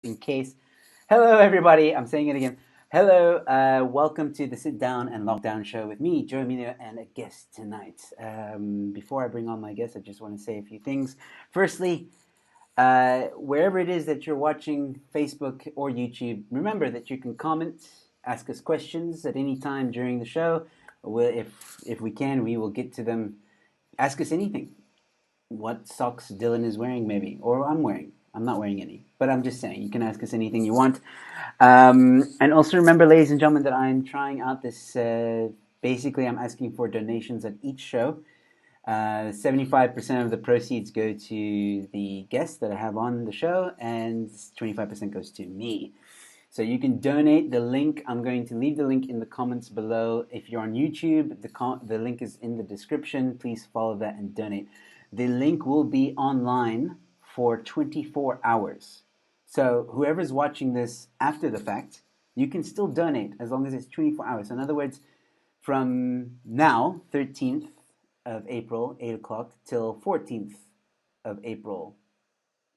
in case. Hello, everybody. I'm saying it again. Hello. Welcome to the Sit Down and Lockdown show with me, Joe Emilio, and a guest tonight. Before I bring on my guest, I just want to say a few things. Firstly, wherever it is that you're watching, Facebook or YouTube, remember that you can comment, ask us questions at any time during the show. If we can, we will get to them. Ask us anything. What socks Dylan is wearing, maybe, or I'm wearing. I'm not wearing any, but I'm just saying you can ask us anything you want. And also remember, ladies and gentlemen, that I'm trying out this. Basically, I'm asking for donations at each show. 75% of the proceeds go to the guests that I have on the show, and 25% goes to me. So you can donate. The link, I'm going to leave the link in the comments below. If you're on YouTube, the link is in the description. Please follow that and donate. The link will be online for 24 hours. So whoever's watching this after the fact, you can still donate as long as it's 24 hours. So in other words, from now, 13th of April, 8 o'clock, till 14th of April,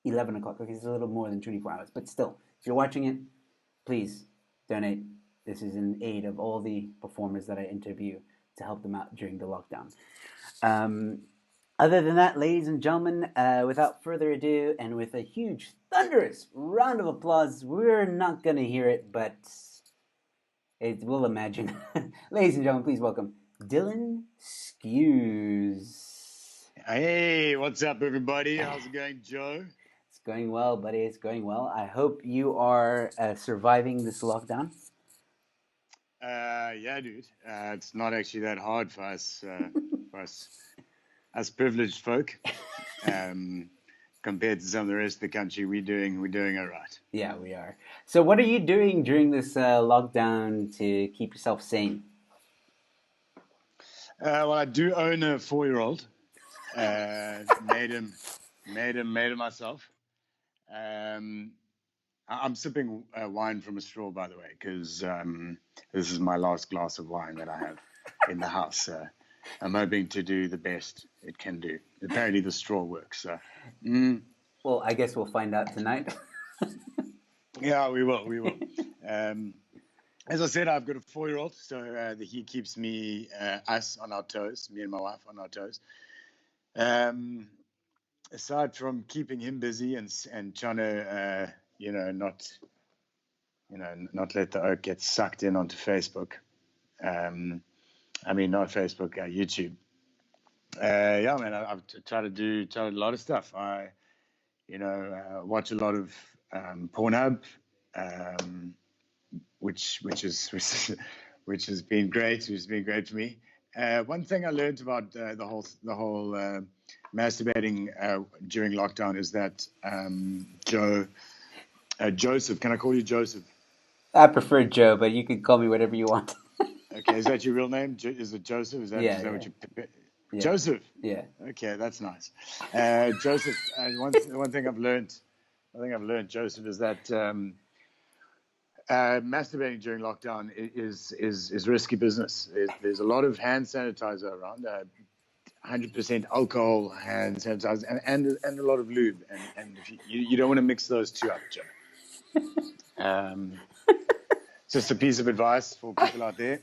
11 o'clock. Okay, it's a little more than 24 hours, but still, if you're watching it, please donate. This is in aid of all the performers that I interview to help them out during the lockdown. Um, Other than that, ladies and gentlemen, without further ado, and with a huge, thunderous round of applause, we're not going to hear it, but we'll imagine. Ladies and gentlemen, please welcome Dylan Skews. Hey, what's up, everybody? How's it going, Joe? It's going well, buddy. It's going well. I hope you are surviving this lockdown. Yeah, dude. It's not actually that hard for us privileged folk. Um, Compared to some of the rest of the country, we're doing all right. Yeah, we are. So, what are you doing during this lockdown to keep yourself sane? Well, I do own a 4-year-old. Made him myself. Um, I'm sipping wine from a straw, by the way, because this is my last glass of wine that I have in the house. I'm hoping to do the best it can do. Apparently, the straw works. Well, I guess we'll find out tonight. Yeah, we will. We will. Um, as I said, I've got a 4-year-old, so he keeps us on our toes, me and my wife on our toes. Um, Aside from keeping him busy and trying to, not let the oak get sucked in onto Facebook. Um, I mean, not Facebook, YouTube. Yeah, man, I've tried a lot of stuff. Watch a lot of Pornhub, um, which has been great. Which has been great for me. One thing I learned about the whole masturbating during lockdown is that Joseph. Can I call you Joseph? I prefer Joe, but you can call me whatever you want. Okay, is that your real name? Is it Joseph? Is Yeah, that yeah, what you? yeah, Joseph. yeah. Okay, that's nice. Joseph. One thing I've learned. I think I've learned, Joseph, is that masturbating during lockdown is risky business. There's a lot of hand sanitizer around. 100% alcohol hand sanitizer and a lot of lube, and if you don't want to mix those two up, Joe. Um, just a piece of advice for people out there.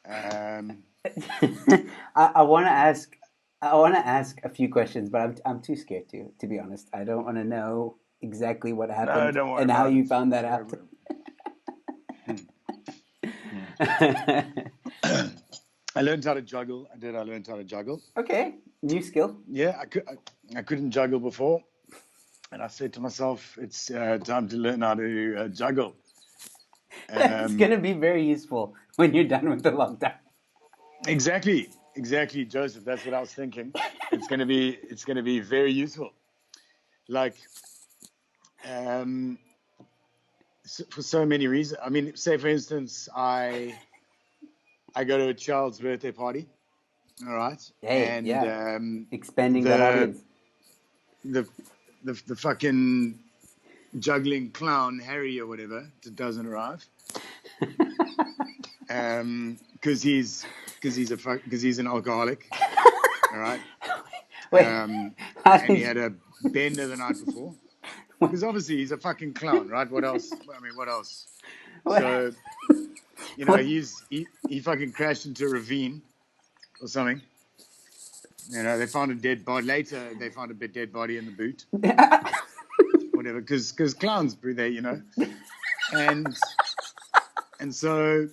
Um, I want to ask. I want to ask a few questions, but I'm too scared to be honest. I don't want to know exactly what no, happened don't worry and how about you it. found that We're- out. we're- I learned how to juggle. I learned how to juggle. Okay, new skill. Yeah, I couldn't juggle before, and I said to myself, it's time to learn how to juggle. It's Um, gonna be very useful when you're done with the lockdown. exactly, Joseph. That's what I was thinking. It's gonna be very useful. Like, um, for so many reasons. I mean, say for instance, I go to a child's birthday party, all right, Hey, and yeah, expanding that the audience. the the fucking juggling clown Harry or whatever doesn't arrive, because he's an alcoholic, all right, Wait, how and he did had a bender the night before. because obviously he's a fucking clown, right? What else? I mean, what else? What? So, What? he fucking crashed into a ravine or something. They found a dead body. Later, they found a dead body in the boot, whatever, because clowns breathe there, and so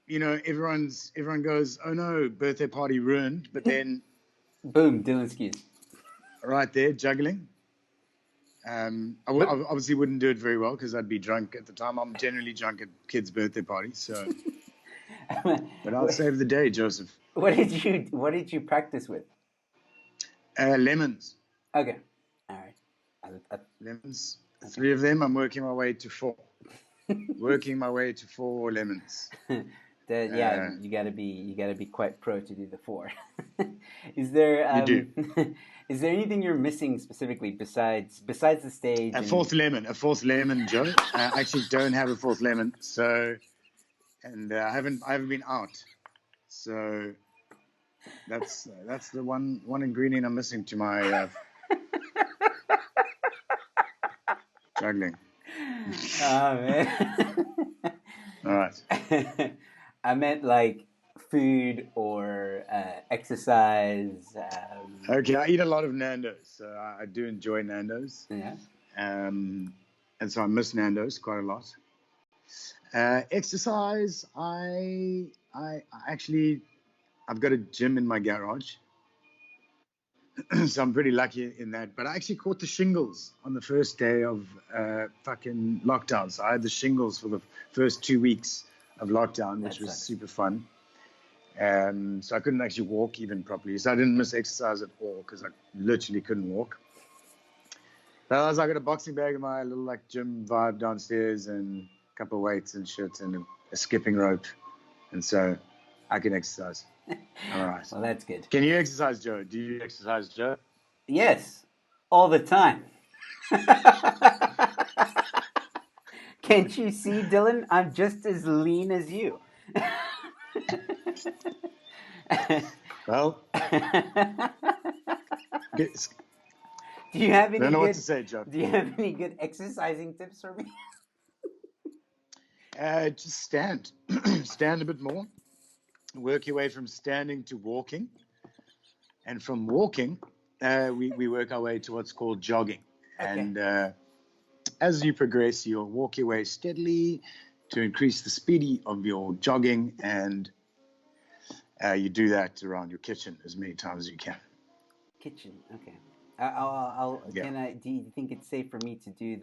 everyone goes, oh no, birthday party ruined. But then Boom, Dylan Skews. right there, juggling. But Obviously wouldn't do it very well because I'd be drunk at the time. I'm generally drunk at kids' birthday parties, so. But I'll save the day, Joseph. what did you practice with? Lemons. Okay, all right. Lemons. Okay. 3 of them. I'm working my way to 4. Working my way to 4 lemons. You gotta be quite pro to do the 4. Is there You do. Is there anything you're missing specifically besides the stage? A fourth lemon, Joe. I actually don't have a 4th lemon, so I haven't been out, so that's the one ingredient I'm missing to my juggling. Oh man. All right. I meant like food or exercise. Okay, I eat a lot of Nando's, so I do enjoy Nando's. Yeah. And so I miss Nando's quite a lot. Exercise, I actually, I've got a gym in my garage, so I'm pretty lucky in that. But I actually caught the shingles on the first day of fucking lockdown. So I had the shingles for the first 2 weeks of lockdown, which was super fun. So I couldn't actually walk even properly. So I didn't miss exercise at all because I literally couldn't walk. But I got a boxing bag in my little like gym vibe downstairs and a couple of weights and shit and a skipping rope. And so I can exercise. All right. Well, that's good. Can you exercise, Joe? Do you exercise, Joe? Yes, all the time. Can't you see, Dylan? I'm just as lean as you. Well, do you have any I don't know good, what to say, Joe. Do you have any good exercising tips for me? Just stand. Stand a bit more. Work your way from standing to walking. And from walking, we work our way to what's called jogging. Okay. And as you progress, you'll walk your way steadily to increase the speed of your jogging. And you do that around your kitchen as many times as you can. Kitchen, okay. Do you think it's safe for me to do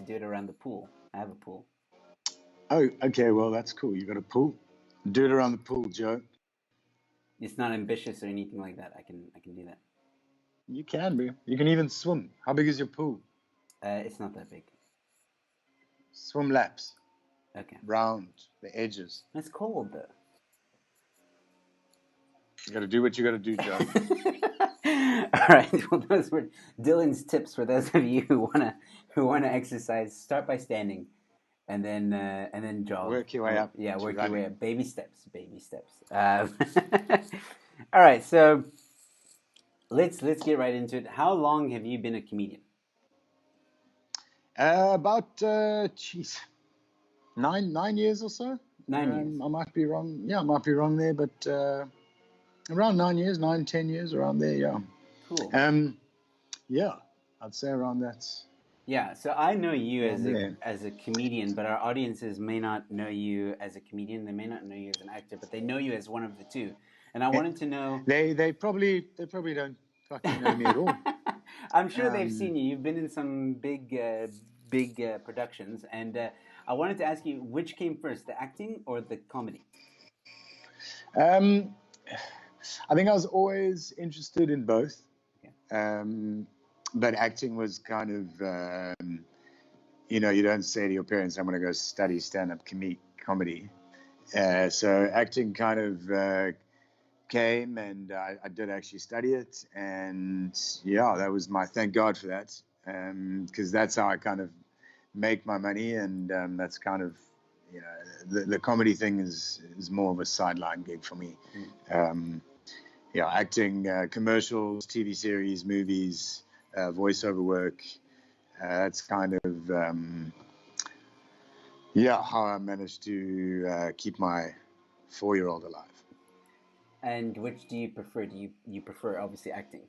it around the pool? I have a pool. Oh, okay. Well, that's cool. You got a pool. Do it around the pool, Joe. It's not ambitious or anything like that. I can do that. You can be. You can even swim. How big is your pool? It's not that big. Swim laps. Okay. Round the edges. It's cold though. You got to do what you got to do, Joe. All right. Well, those were Dylan's tips for those of you who wanna exercise. Start by standing, and then jog. Work your way up. Yeah, work your way up. Baby steps. All right. So let's get right into it. How long have you been a comedian? About 9 years or so. 9 years. I might be wrong. Yeah, I might be wrong there, but around 9 years, 10 years, around there. Yeah. Cool. Yeah, I'd say around that. Yeah, so I know you as a comedian, but our audiences may not know you as a comedian. They may not know you as an actor, but they know you as one of the two. And I wanted to know. They probably don't fucking know me at all. I'm sure they've seen you. You've been in some big productions, and I wanted to ask you, which came first, the acting or the comedy? I think I was always interested in both. Yeah. But acting was kind of, you don't say to your parents, I'm going to go study stand-up comedy. So acting kind of came, and I did actually study it. And yeah, that was thank God for that, because that's how I kind of make my money. And that's kind of, the comedy thing is more of a sideline gig for me. Acting, commercials, TV series, movies, voiceover work, That's kind of how I managed to keep my 4-year-old alive. And which do you prefer? Do you prefer obviously acting?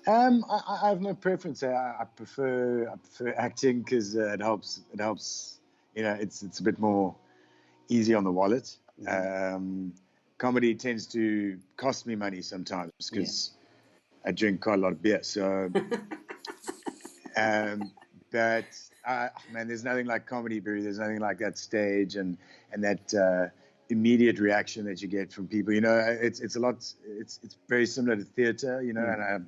I have no preference. I prefer acting because it helps. It helps. It's a bit more easy on the wallet. Comedy tends to cost me money sometimes because I drink quite a lot of beer. So, but man, there's nothing like comedy, Barry. There's nothing like that stage and that immediate reaction that you get from people. It's a lot. It's very similar to theatre. And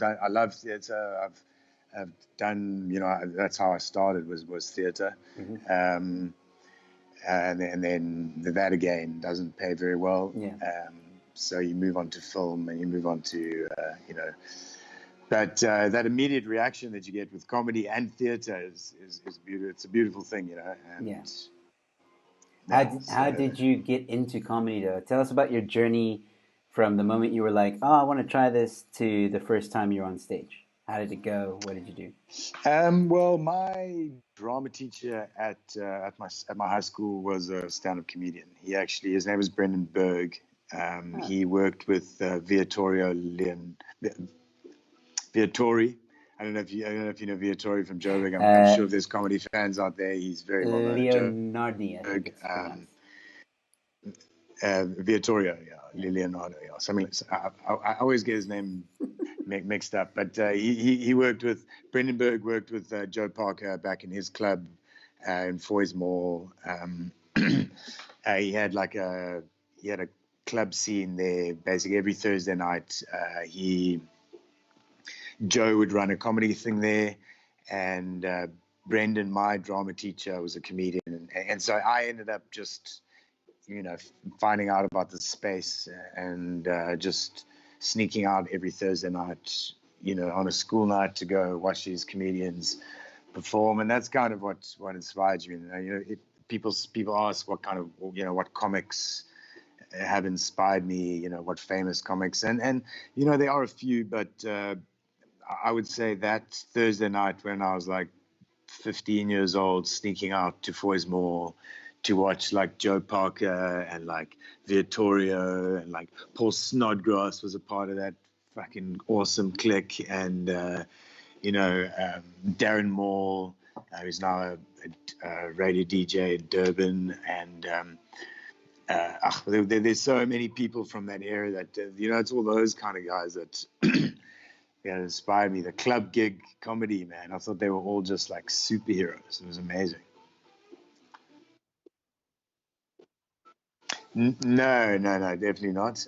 I love theatre. I've done. That's how I started was theatre. And then that again doesn't pay very well. So you move on to film and you move on to but that immediate reaction that you get with comedy and theatre is beautiful. It's a beautiful thing, And, How did you get into comedy though? Tell us about your journey from the moment you were like, oh, I want to try this, to the first time you were on stage. How did it go? What did you do? Well, my drama teacher at my high school was a stand-up comedian. His name was Brendan Berg. He worked with Viatori. I don't know if you know Viatori from Joburg. I'm sure if there's comedy fans out there, he's very well known. Leonardi, I think it's pronounced. Viatorio, Leonardo, something like that. I always get his name mixed up, but he worked with Brendan Berg, worked with Joe Parker back in his club in Foysmore. He had a club scene there. Basically, every Thursday night, Joe would run a comedy thing there, and Brendan, my drama teacher, was a comedian, and so I ended up just finding out about the space and just sneaking out every Thursday night, on a school night to go watch these comedians perform, and that's kind of what inspired me. People ask what kind of what comics have inspired me, what famous comics, and there are a few, but I would say that Thursday night when I was like 15 years old, sneaking out to Foysmore to watch like Joe Parker and like Viatorio and like Paul Snodgrass was a part of that fucking awesome clique, and Darren Moore, who's now a radio DJ in Durban, and there's so many people from that era that it's all those kind of guys that inspired me. The club gig comedy, man, I thought they were all just like superheroes. It was amazing. No, definitely not.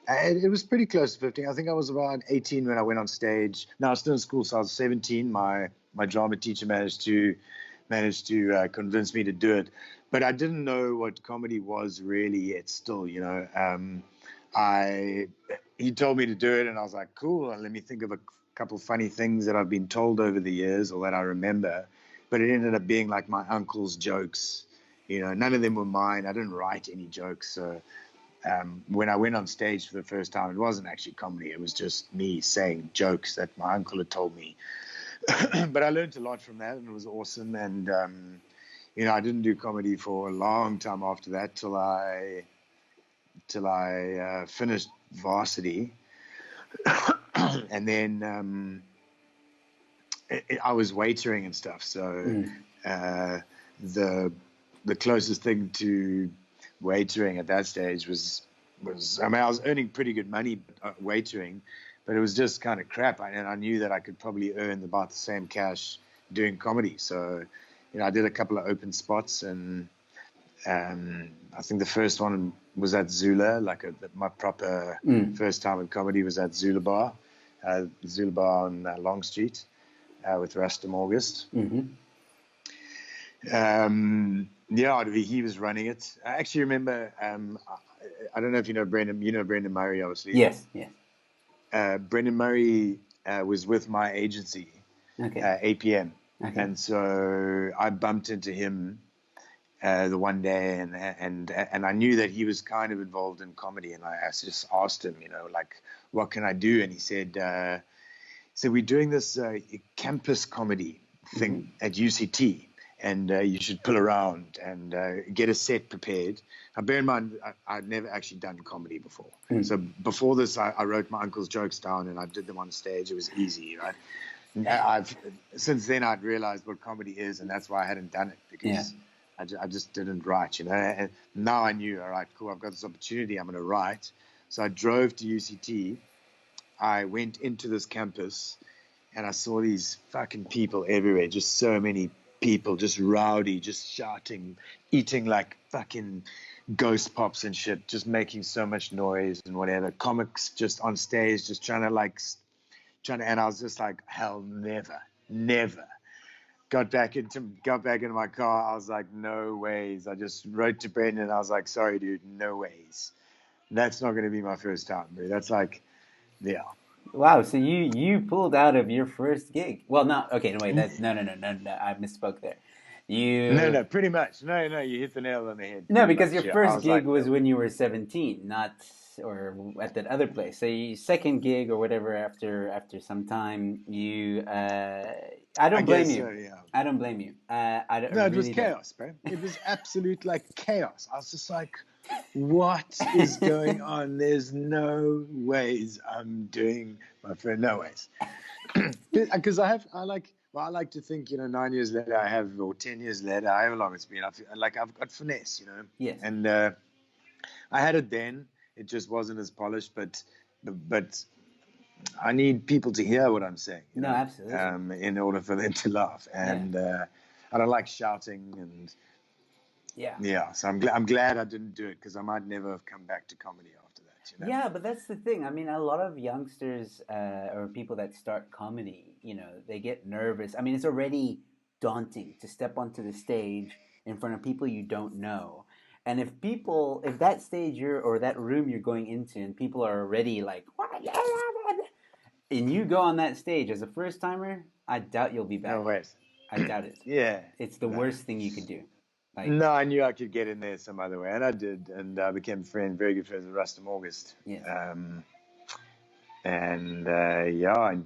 It was pretty close to 15. I think I was about 18 when I went on stage. No, I was still in school, so I was 17. My drama teacher managed to convince me to do it, but I didn't know what comedy was really yet. Still, he told me to do it, and I was like, cool. Let me think of a couple funny things that I've been told over the years or that I remember. But it ended up being like my uncle's jokes. None of them were mine. I didn't write any jokes. So when I went on stage for the first time, it wasn't actually comedy. It was just me saying jokes that my uncle had told me. But I learned a lot from that, and it was awesome. And, I didn't do comedy for a long time after that till I finished varsity. And then I was waitering and stuff. So the closest thing to waitering at that stage was I was earning pretty good money waitering, but it was just kind of crap. And I knew that I could probably earn about the same cash doing comedy. So, I did a couple of open spots, and I think the first one was at Zula, my proper first time in comedy was at Zula Bar on Long Street with Rustum August. He was running it. I actually remember, I don't know if you know Brendan. You know Brendan Murray, obviously. Yes. Brendan Murray was with my agency, APM. Okay. And so I bumped into him the one day, and I knew that he was kind of involved in comedy, and I just asked him, what can I do? And he said, So we're doing this campus comedy thing at UCT, and you should pull around and get a set prepared. Now, bear in mind, I'd never actually done comedy before. So before this, I wrote my uncle's jokes down and I did them on stage. It was easy, right? Since then I'd realized what comedy is, and that's why I hadn't done it, because I just didn't write, And now I knew, all right, cool, I've got this opportunity, I'm going to write. So I drove to UCT. I went into this campus, and I saw these fucking people everywhere, just so many people, just rowdy, just shouting, eating like fucking ghost pops and shit, just making so much noise and whatever. Comics just on stage, just trying to, and I was just like, hell, never. Got back into my car. I was like, no ways. I just wrote to Brendan. I was like, sorry, dude, no ways. That's not going to be my first time, bro. That's like, yeah. Wow, so you pulled out of your first gig. Well, not okay. No, wait. No. I misspoke there. No, pretty much. No, you hit the nail on the head. No, because your Yeah. first gig was when you were 17, not or at that other place. So your second gig or whatever after some time, I don't blame you. So, yeah. I don't blame you. No, it was chaos, bro. It was absolute like chaos. I was just like, what is going on? There's no ways I'm doing my friend. No ways. Because I like to think, 9 years later or 10 years later, however long it's been, I feel like I've got finesse, Yes. And I had it then. It just wasn't as polished, but I need people to hear what I'm saying. No, absolutely. In order for them to laugh, and I don't like shouting, and so I'm glad I didn't do it, because I might never have come back to comedy after that. Yeah, but that's the thing. I mean, a lot of youngsters or people that start comedy, they get nervous. I mean, it's already daunting to step onto the stage in front of people you don't know. And if that stage or that room you're going into, and people are already like, and you go on that stage as a first timer, I doubt you'll be back. No ways. I doubt it. Yeah. It's the worst thing you could do. No, I knew I could get in there some other way, and I did, and I became very good friends with Rustum August. Yes. And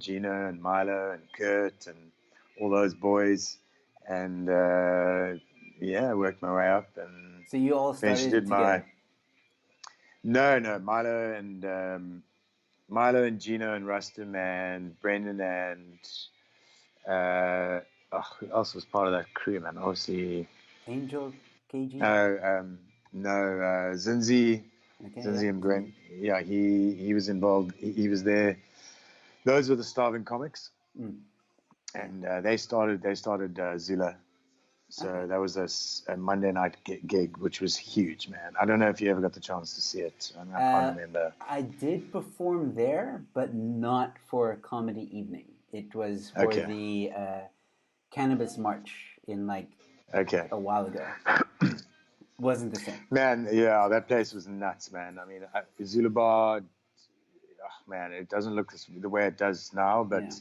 Gino and Milo and Kurt and all those boys, and worked my way up, and so you all started together. No, Milo and Gino and Rustum and Brendan and who else was part of that crew, man? Obviously Angel, KG. Zinzi. Okay, Zinzi and Gwen. Yeah, he was involved. He was there. Those were the starving comics, and they started Zula. So that was a Monday night gig, which was huge, man. I don't know if you ever got the chance to see it. I can't remember. I did perform there, but not for a comedy evening. It was for the Cannabis March in a while ago. Wasn't the same. Man, yeah, that place was nuts, man. I mean, Zulu Bar, man, it doesn't look the way it does now, but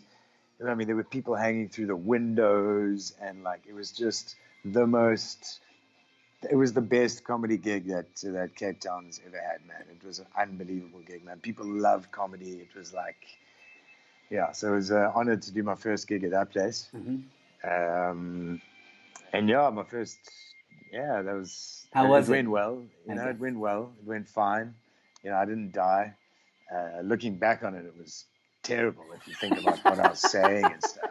I mean, there were people hanging through the windows, and it was just it was the best comedy gig that Cape Town's ever had, man. It was an unbelievable gig, man. People loved comedy. It was so it was honored to do my first gig at that place. Mm-hmm. My first, that was. How was it? It went well. It went well. It went fine. I didn't die. Looking back on it, it was terrible if you think about what I was saying and stuff.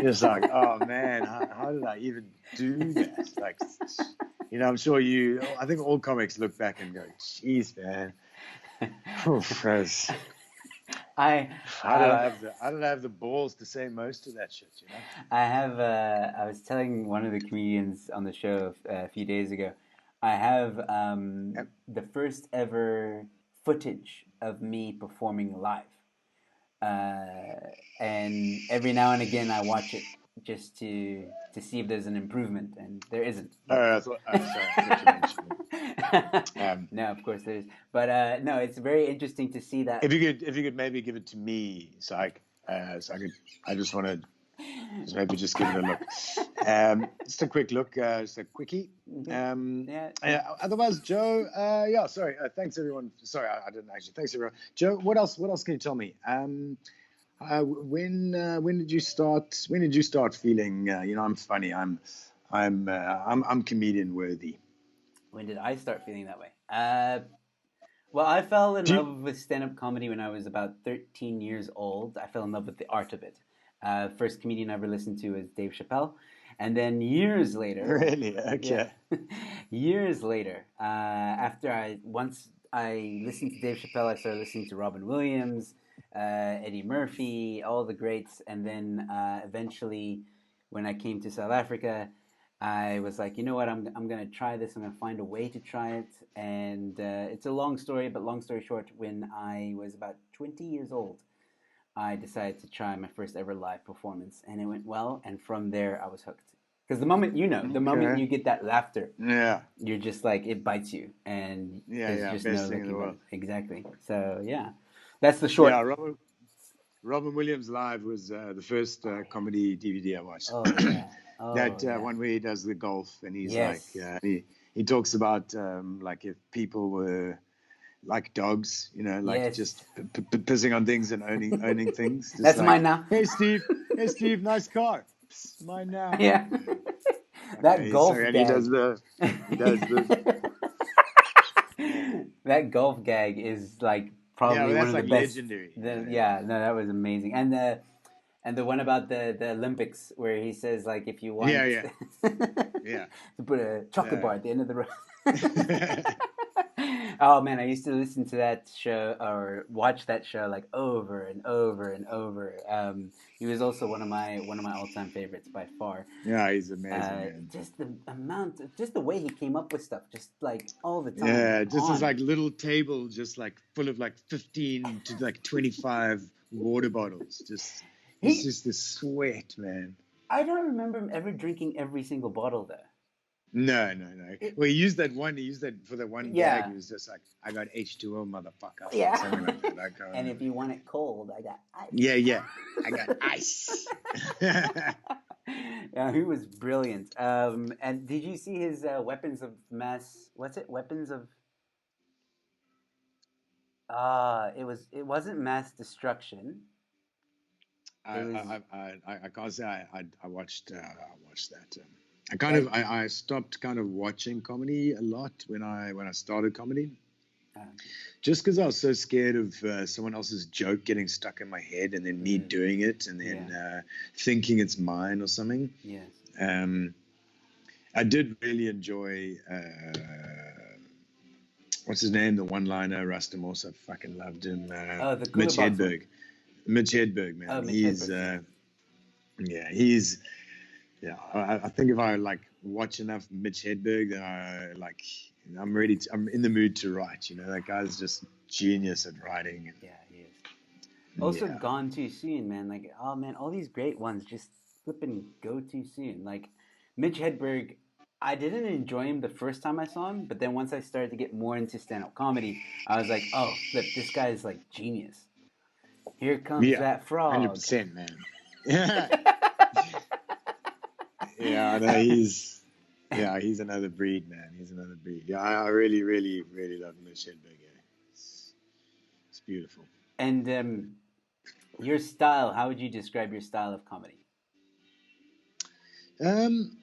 Just oh man, how did I even do that? I'm sure I think all comics look back and go, "Jeez, man." I don't have the balls to say most of that shit, I was telling one of the comedians on the show a few days ago, I have the first ever footage of me performing live. And every now and again I watch it just to see if there's an improvement, and there isn't. Sorry, I thought you mentioned. No, of course there is, but no, it's very interesting to see that. If you could maybe give it to me, so I just want to maybe just give it a look. Just a quick look, just a quickie. Otherwise, Joe. Sorry. Thanks everyone. Sorry, I didn't actually. Thanks everyone. Joe, what else can you tell me? When did you start? When did you start feeling? I'm funny. I'm comedian worthy. When did I start feeling that way? Well, I fell in Do you, love with stand-up comedy when I was about 13 years old. I fell in love with the art of it. First comedian I ever listened to was Dave Chappelle, and then years later, really? yeah, Okay. years later, after once I listened to Dave Chappelle, I started listening to Robin Williams, Eddie Murphy, all the greats, and then eventually, when I came to South Africa, I was like, you know what, I'm gonna try this. I'm gonna find a way to try it, and it's a long story, but long story short, when I was about 20 years old, I decided to try my first ever live performance, and it went well. And from there, I was hooked. Because the moment Okay. you get that laughter, Yeah. you're just like it bites you, and Yeah. there's Yeah. just no Best thing in the looking back. world. Exactly. So yeah, that's the Yeah. short. Robin Williams Live was the first comedy DVD I watched. Oh yeah. Oh That yeah. one where he does the golf and he's like, Yes. he talks about like if people were like dogs, like Yes. just pissing on things and owning things, just That's like, mine now. Hey Steve, nice car, psst, mine now. Yeah. That golf And gag. he does the That golf gag is like yeah, probably well, one that's of the like best. legendary. Yeah, no, that was amazing. And the one about the Olympics where he says like if you Yeah, want yeah, yeah, to put a chocolate bar yeah. at the end of the road. Oh man, I used to listen to that show or watch that show like over and over and over. He was also one of my all time favorites by far. Yeah, he's amazing, man. Just the amount, just the way he came up with stuff, just like all the time Yeah, just this on. like little table, just like full of like 15 to like 25 water bottles. Just it's He, just the sweat, man. I don't remember him ever drinking every single bottle though. No, no, no. It, Well, he used that one. He used that for the one gag. yeah, He was just like, "I got H2O, motherfucker," or yeah. something like that. Like, And if you want it cold, I got yeah, ice. yeah, I got ice. Yeah, he was brilliant. And did you see his weapons of mass? What's it? Weapons of it wasn't mass destruction. It was I can't say I watched that. like I stopped kind of watching comedy a lot when I started comedy, uh, just because I was so scared of someone else's joke getting stuck in my head and then me mm, doing it and yeah, then thinking it's mine or something. yes. Um, I did really enjoy what's his name, the one-liner Rastamorse. I fucking loved him. Oh, the cooler Mitch box one. Hedberg. Mitch Hedberg, Oh, man. Mitch Hedberg. He's yeah. I think if I like watch enough Mitch Hedberg, then I'm ready. I'm in the mood to write. That guy's just genius at writing. Yeah, he is. Also, Yeah, gone too soon, man. Like, oh man, all these great ones just flipping go too soon. Like, Mitch Hedberg, I didn't enjoy him the first time I saw him, but then once I started to get more into stand-up comedy, I was like, oh, flip, this guy is like genius. Here comes yeah, that frog. 100%, man. Yeah, yeah. No, he's another breed, man. He's another breed. Yeah, I really, really, really love Mitch Hedberg. Yeah, it's beautiful. And your style, how would you describe your style of comedy? Um,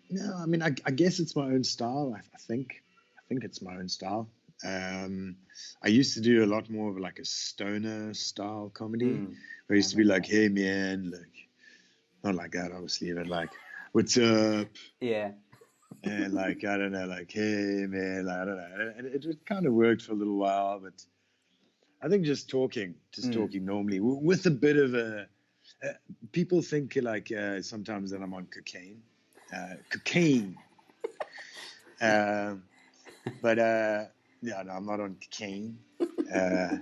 no, I mean, I guess it's my own style. I think it's my own style. Um, I used to do a lot more of like a stoner style comedy, Mm, where I I used to be remember like, that. "Hey man, like not like that, obviously, but like, what's up?" Yeah. And like, I don't know, like, "Hey man," like, I don't know, and it kind of worked for a little while, but I think just Mm. talking normally with a bit of uh, people think like sometimes that I'm on cocaine. Um, but yeah, no, I'm not on cocaine. Uh,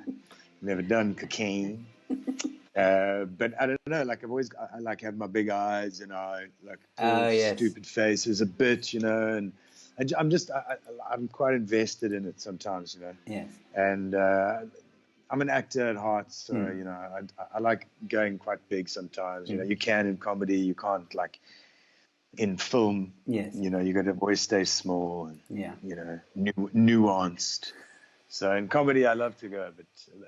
never done cocaine. But I don't know. Like I like have my big eyes and I like Oh pull yes. stupid faces a bit, and I'm just I'm quite invested in it sometimes. Yes. And I'm an actor at heart, so Mm. I like going quite big sometimes. Mm. You can in comedy, you can't like in film. Yes. You got to always stay small and Yeah. nuanced. So in comedy, I love to go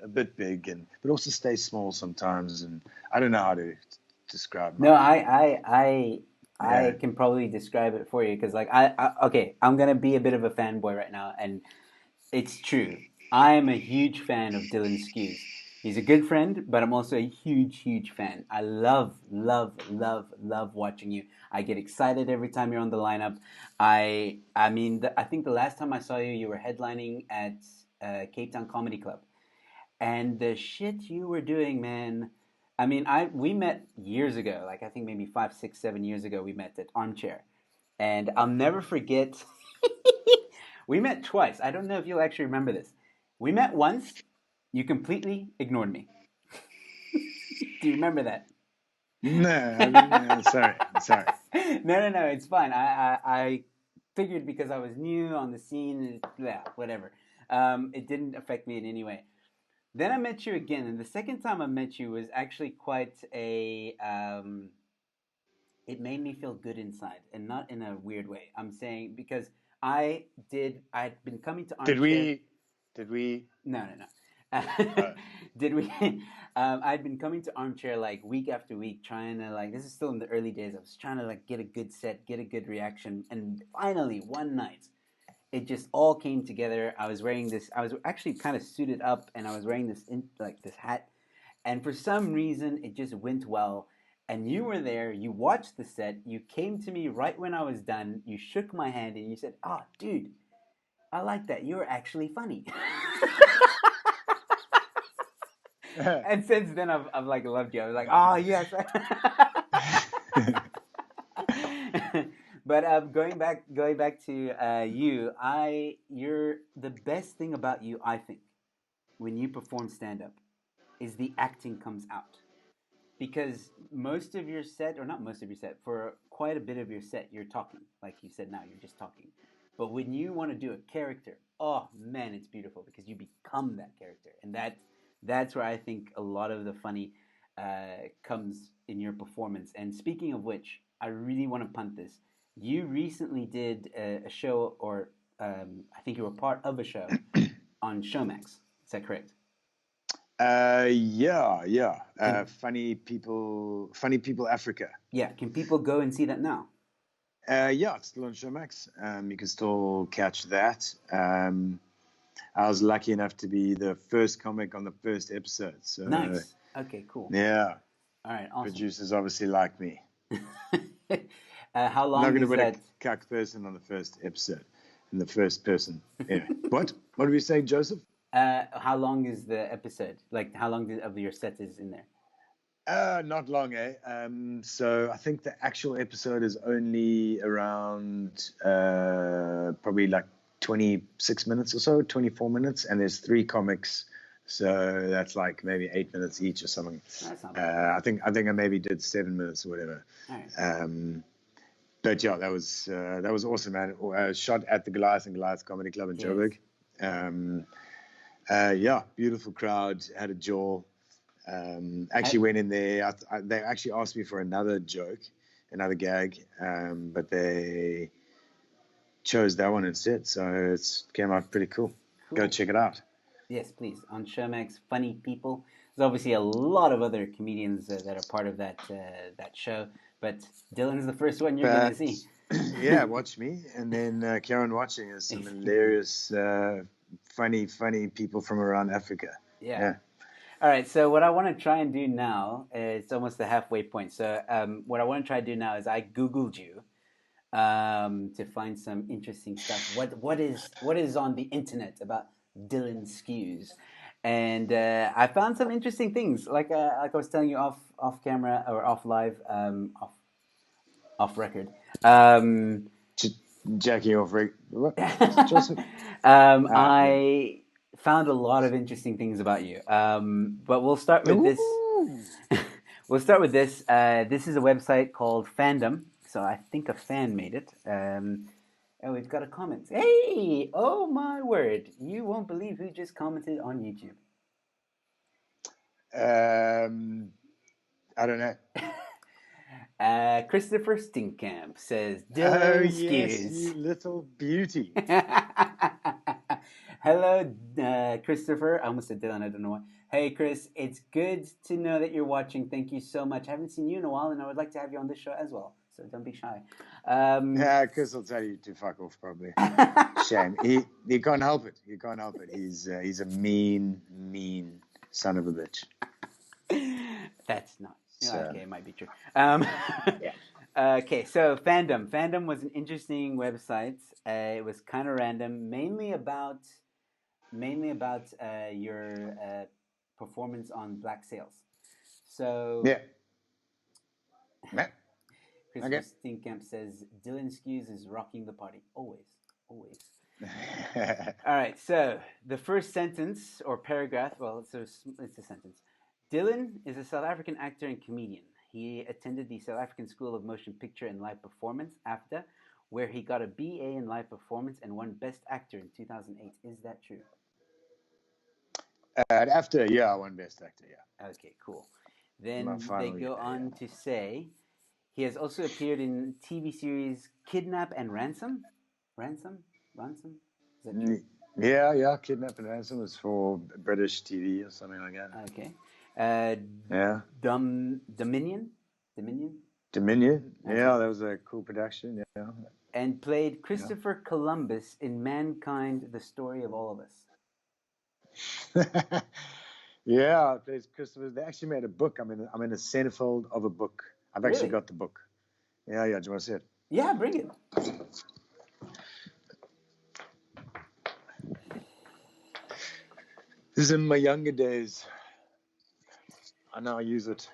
a bit big, but also stay small sometimes. And I don't know how to describe No, my. I Yeah. can probably describe it for you because like okay, I'm gonna be a bit of a fanboy right now, and it's true. I am a huge fan of Dylan Skews. He's a good friend, but I'm also a huge, huge fan. I love, love, love, love watching you. I get excited every time you're on the lineup. I mean, I think the last time I saw you, you were headlining at Cape Town Comedy Club, and the shit you were doing, man. I mean, I we met years ago, like I think maybe 5, 6, 7 years ago. We met at Armchair, and I'll never forget. We met twice. I don't know if you'll actually remember this. We met once. You completely ignored me. Do you remember that? No, I didn't. Sorry. No. It's fine. I figured because I was new on the scene, yeah, whatever. It didn't affect me in any way. Then I met you again, and the second time I met you was actually quite a. It made me feel good inside, and not in a weird way. I'm saying because I'd been coming to Did Armchair. we? Did we? No. Uh, Did we? I'd been coming to Armchair like week after week, trying to like. This is still in the early days. I was trying to like get a good set, get a good reaction, and finally one night, it just all came together. I was wearing this. I was actually kind of suited up, and I was wearing this hat, and for some reason, it just went well. And you were there. You watched the set. You came to me right when I was done. You shook my hand, and you said, "Ah, oh, dude, I like that. You're actually funny." And since then, I've like loved you. I was like, oh yes. But going back to you, you're the best thing about you. I think when you perform stand up, is the acting comes out because most of your set, or not most of your set, for quite a bit of your set, you're talking. Like you said, now you're just talking. But when you want to do a character, oh man, it's beautiful because you become that character, and that's where I think a lot of the funny comes in your performance. And speaking of which, I really want to punt this. You recently did a show, or I think you were part of a show on Showmax. Is that correct? yeah. Can Funny people, Africa. Yeah, can people go and see that now? Yeah, it's still on Showmax. You can still catch that. I was lucky enough to be the first comic on the first episode. So Nice. Okay, cool. yeah, All right, awesome. producers obviously like me. How I'm not long going to is put a that? cuck person on the first episode. In the first person. Anyway, what? What did we say, Joseph? How long is the episode? Like, how long of your set is in there? Not long, eh? So I think the actual episode is only around probably like 26 minutes or so, 24 minutes, and there's three comics, so that's like maybe 8 minutes each or something. That's not bad. I think I maybe did 7 minutes or whatever. All right. But yeah, that was awesome, man. Shot at the Goliath and Goliath Comedy Club in Yes. Joburg. Yeah, beautiful crowd, had a jaw. Actually went in there. They actually asked me for another joke, another gag, but they chose that one instead. So it came out pretty cool. Go Cool. check it out. Yes, please. On Showmax, Funny People. There's obviously a lot of other comedians that are part of that show, but Dylan's the first one you're gonna But see. yeah, watch me, and then Karen watching is some hilarious, funny people from around Africa. Yeah. All right. So what I want to try and do now, it's almost the halfway point. So what I want to try to do now is I googled you to find some interesting stuff. What is on the internet about Dylan Skews? And I found some interesting things. Like I was telling you off camera or off live, off record. Jackie off what? Joseph? Yeah. I found a lot of interesting things about you. But we'll start with this. Ooh. We'll start with this. This is a website called Fandom. So I think a fan made it. Oh, we've got a comment. Hey! Oh my word! You won't believe who just commented on YouTube. I don't know. Christopher Stinkamp says Oh Dylan yes, Skews. you little beauty. Hello, Christopher. I almost said Dylan. I don't know why. Hey, Chris. It's good to know that you're watching. Thank you so much. I haven't seen you in a while, and I would like to have you on this show as well. So don't be shy. Yeah, Chris will tell you to fuck off, probably. Shame. He can't help it. He can't help it. He's a mean son of a bitch. That's not. So, Okay, it might be true. yeah. Okay, so fandom. Fandom was an interesting website. It was kind of random, mainly about your performance on Black Sails. So Yeah. Yeah. Christopher Okay. Steenkamp says Dylan Skews is rocking the party. Always, always. All right. So the first sentence or paragraph. Well, it's a sentence. Dylan is a South African actor and comedian. He attended the South African School of Motion Picture and Live Performance (AFDA), where he got a BA in Live Performance and won Best Actor in 2008. Is that true? After, yeah, I won Best Actor, yeah. Okay, cool. My Then they final year, go yeah. on to say he has also appeared in TV series Kidnap and Ransom. Ransom. Is that true? Yeah. Kidnap and Ransom was for British TV or something like that. Okay. Uh, Yeah. Dominion. Dominion. Dominion. Okay. Yeah, that was a cool production. Yeah. And played Christopher Columbus in Mankind: The Story of All of Us. Yeah, there's Christopher. They actually made a book. I'm in a centerfold of a book. I've actually Really? got the book. Yeah. Do you want to see it? Yeah, bring it. This is in my younger days. I now use it.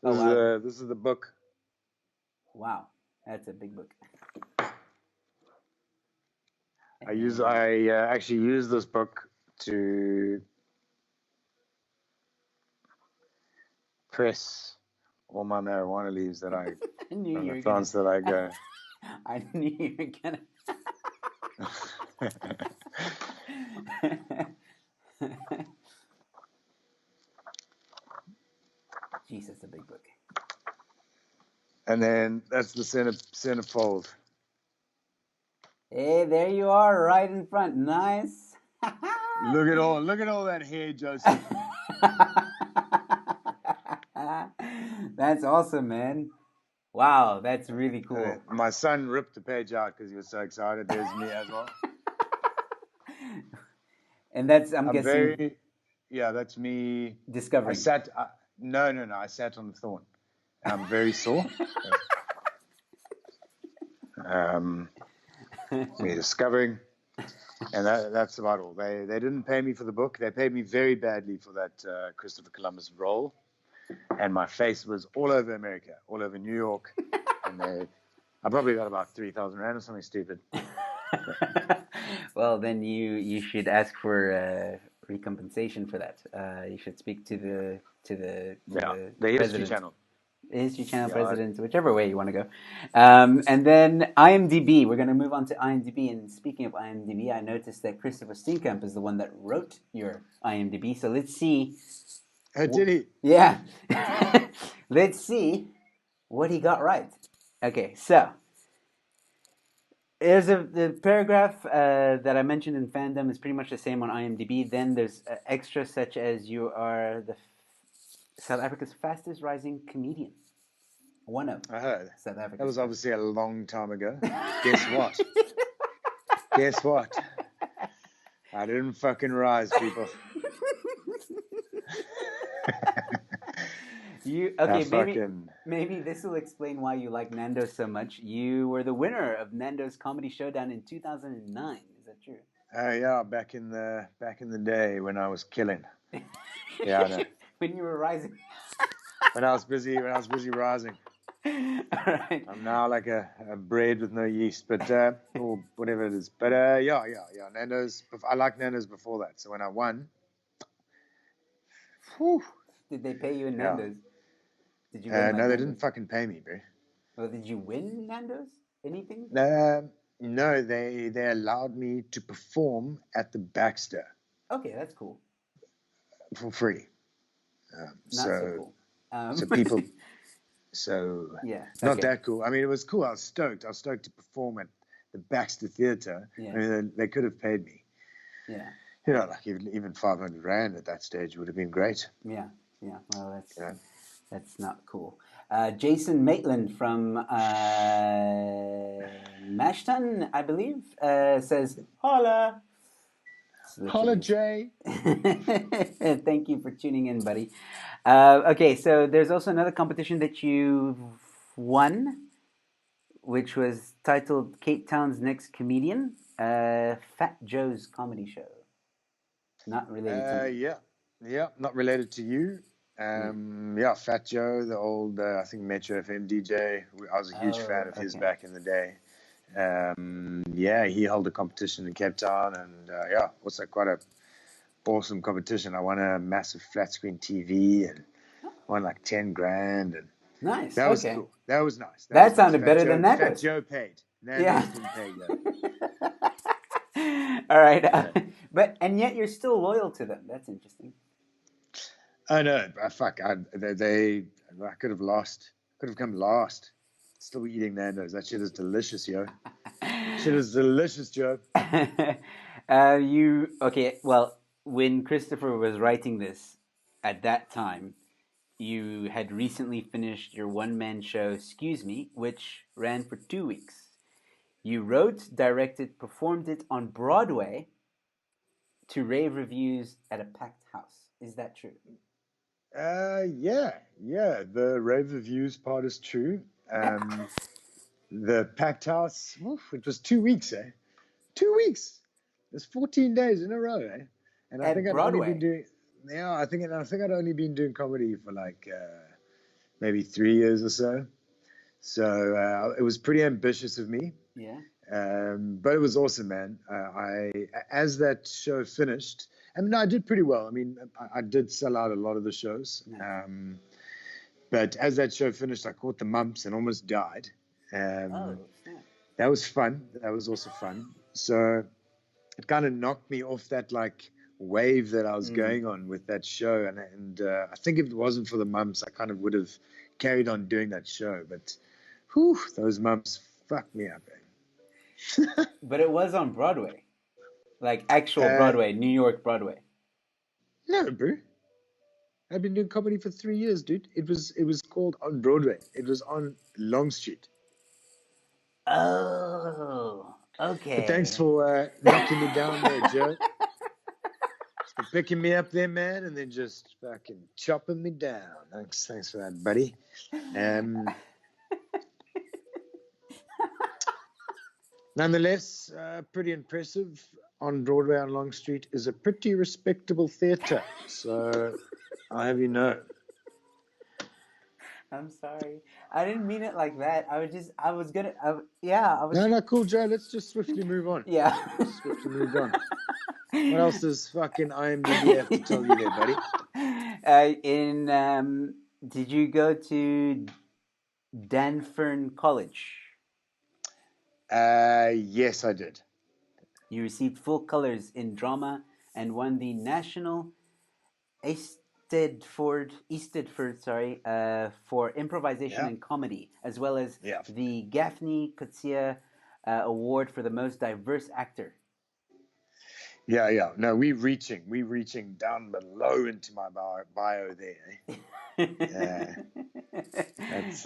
Oh wow! This is the book. Wow, that's a big book. I actually use this book to press all my marijuana leaves that I I knew from you the were gonna. plants that I go. I knew you were gonna. Jeez, that's a big book. And then that's the centerfold. Hey, there you are, right in front. Nice. Look at all that hair, Joseph. That's awesome, man. Wow, that's really cool. My son ripped the page out because he was so excited. There's me as well. And that's, I'm I'm guessing, very, yeah, that's me. discovering. No. I sat on the thorn. I'm very sore. Me discovering, and that's about all. They didn't pay me for the book. They paid me very badly for that Christopher Columbus role, and my face was all over America, all over New York, and I probably got about 3,000 rand or something stupid. Well, then you should ask for recompensation for that. You should speak to the The History president. Channel. History Channel Yeah, president, whichever way you want to go. And then IMDb. We're going to move on to IMDb. And speaking of IMDb, I noticed that Christopher Steenkamp is the one that wrote your IMDb. So let's see. Oh, did he? Yeah. Let's see what he got right. Okay, so there's the paragraph that I mentioned in fandom is pretty much the same on IMDb. Then there's extras such as you are South Africa's fastest rising comedian. One of I heard. South Africa's. That was obviously a long time ago. Guess what? Guess what? I didn't fucking rise, people. Maybe this will explain why you like Nando's so much. You were the winner of Nando's Comedy Showdown in 2009. Is that true? Yeah, back in the day when I was killing. Yeah, I know. When you were rising. When I was busy rising. All right. I'm now like a bread with no yeast, but or whatever it is. But yeah. Nando's. I liked Nando's before that. So when I won, whew, Did they pay you in yeah. Nando's? Did you win like No, they Nando's? didn't fucking pay me, bro. Well, did you win Nando's? Anything? No, they allowed me to perform at the Baxter. Okay, that's cool. For free. Not so cool. So people So Yeah. not Okay. that cool. I mean, it was cool. I was stoked. I was stoked to perform at the Baxter Theatre. Yeah. I mean, they could have paid me. Yeah. You know, like even 500 rand at that stage would have been great. Yeah. Yeah. Well, You know? that's not cool. Jason Maitland from Mashton, I believe, says, "Hola." So that's Holla, amazing. Jay. Thank you for tuning in, buddy. Okay, so there's also another competition that you've won, which was titled Cape Town's Next Comedian, Fat Joe's Comedy Show. Not related to me. Yeah, not related to you. Yeah. Yeah, Fat Joe, the old, I think Metro FM DJ. I was a huge fan Oh, of his okay. back in the day. Yeah, he held a competition in Cape Town, and yeah, also quite a awesome competition. I won a massive flat screen TV and won like 10 grand, and Nice. that was Okay. cool. That was nice. That was That nice. sounded better than that Fat was. Joe paid. Yeah. Nando's didn't pay though. All right. Yeah. And yet you're still loyal to them. That's interesting. I know. Fuck. I could have lost. Could have come last. Still be eating Nando's. That shit is delicious, yo. Shit is delicious, Joe. You okay? Well, when Christopher was writing this, at that time, you had recently finished your one-man show, Skews Me, which ran for 2 weeks. You wrote, directed, performed it on Broadway to rave reviews at a packed house. Is that true? Yeah. The rave reviews part is true. The packed house. Oof, it was 2 weeks, eh? 2 weeks. It's 14 days in a row, eh? And I At think I'd only been Broadway? doing. Yeah, I think I'd only been doing comedy for like maybe 3 years or so. So it was pretty ambitious of me. Yeah. But it was awesome, man. As that show finished, I mean, I did pretty well. I mean, I did sell out a lot of the shows. Nice. But as that show finished, I caught the mumps and almost died. Oh, snap. That was fun. That was also fun. So it kind of knocked me off that like wave that I was going on with that show. And I think if it wasn't for the mumps, I kind of would have carried on doing that show. But whew, those mumps fucked me up. But it was on Broadway, like actual Uh, Broadway, New York Broadway. no, bro. I've been doing comedy for 3 years, dude. It was called on Broadway. It was on Long Street. Oh, But thanks okay. for knocking me down there, Joe. For picking me up there, man, and then just fucking chopping me down. Thanks for that, buddy. Nonetheless, pretty impressive. On Broadway on Long Street is a pretty respectable theatre. So I'll have you know. I'm sorry. I didn't mean it like that. I was gonna, No, cool, Joe. Let's just swiftly move on. yeah. Just swiftly move on. What else does fucking IMDb have to tell you there, buddy? Did you go to Danfern College? Yes, I did. You received full colors in drama and won the National Eastedford, for improvisation and comedy, as well as the Gaffney Coetzee Award for the most diverse actor. Yeah. No, we're reaching down below into my bio there. That's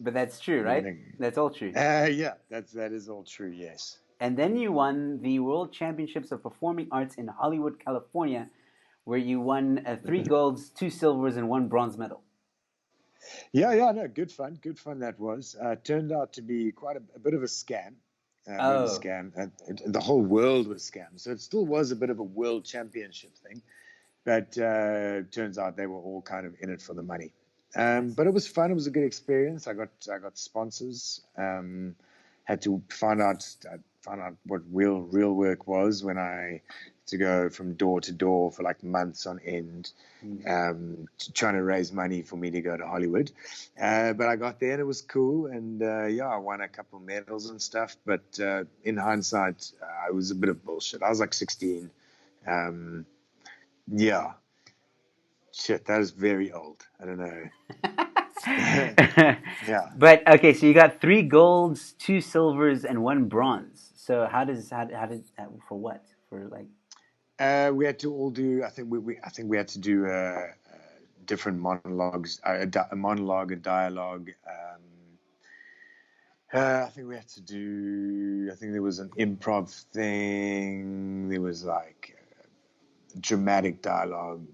But that's true, right? That's all true. Yeah, that is all true. Yes. And then you won the World Championships of Performing Arts in Hollywood, California, where you won 3 golds, 2 silvers, and 1 bronze medal. Yeah. No, good fun that was. Turned out to be quite a bit of a scam. The whole world was scammed. So it still was a bit of a world championship thing. But turns out they were all kind of in it for the money. But it was fun. It was a good experience. I got sponsors. Had to find out what real work was when I had to go from door to door for like months on end, trying to raise money for me to go to Hollywood. But I got there and it was cool. And I won a couple medals and stuff. But in hindsight, it was a bit of bullshit. I was like 16. Yeah. Shit, that is very old. I don't know. Yeah. But okay, so you got 3 golds, 2 silvers, and 1 bronze. So how did for what? For like We had to all do. I think we had to do different monologues, a monologue, a dialogue. I think we had to do. I think there was an improv thing. There was like dramatic dialogue.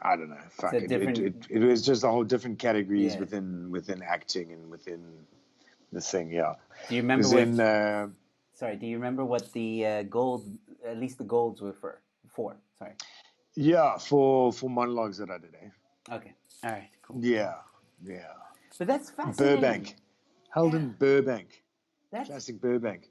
I don't know. so Fuck it. different? It was just a whole different categories Yeah. within acting and within the thing. Yeah. Do you remember Because what? then Sorry, do you remember what the gold? At least the golds were for. Sorry. yeah, for monologues that I did. Okay. All right. Cool. Yeah. Yeah. But that's fascinating. Burbank. Held Yeah. in Burbank. That's Classic Burbank.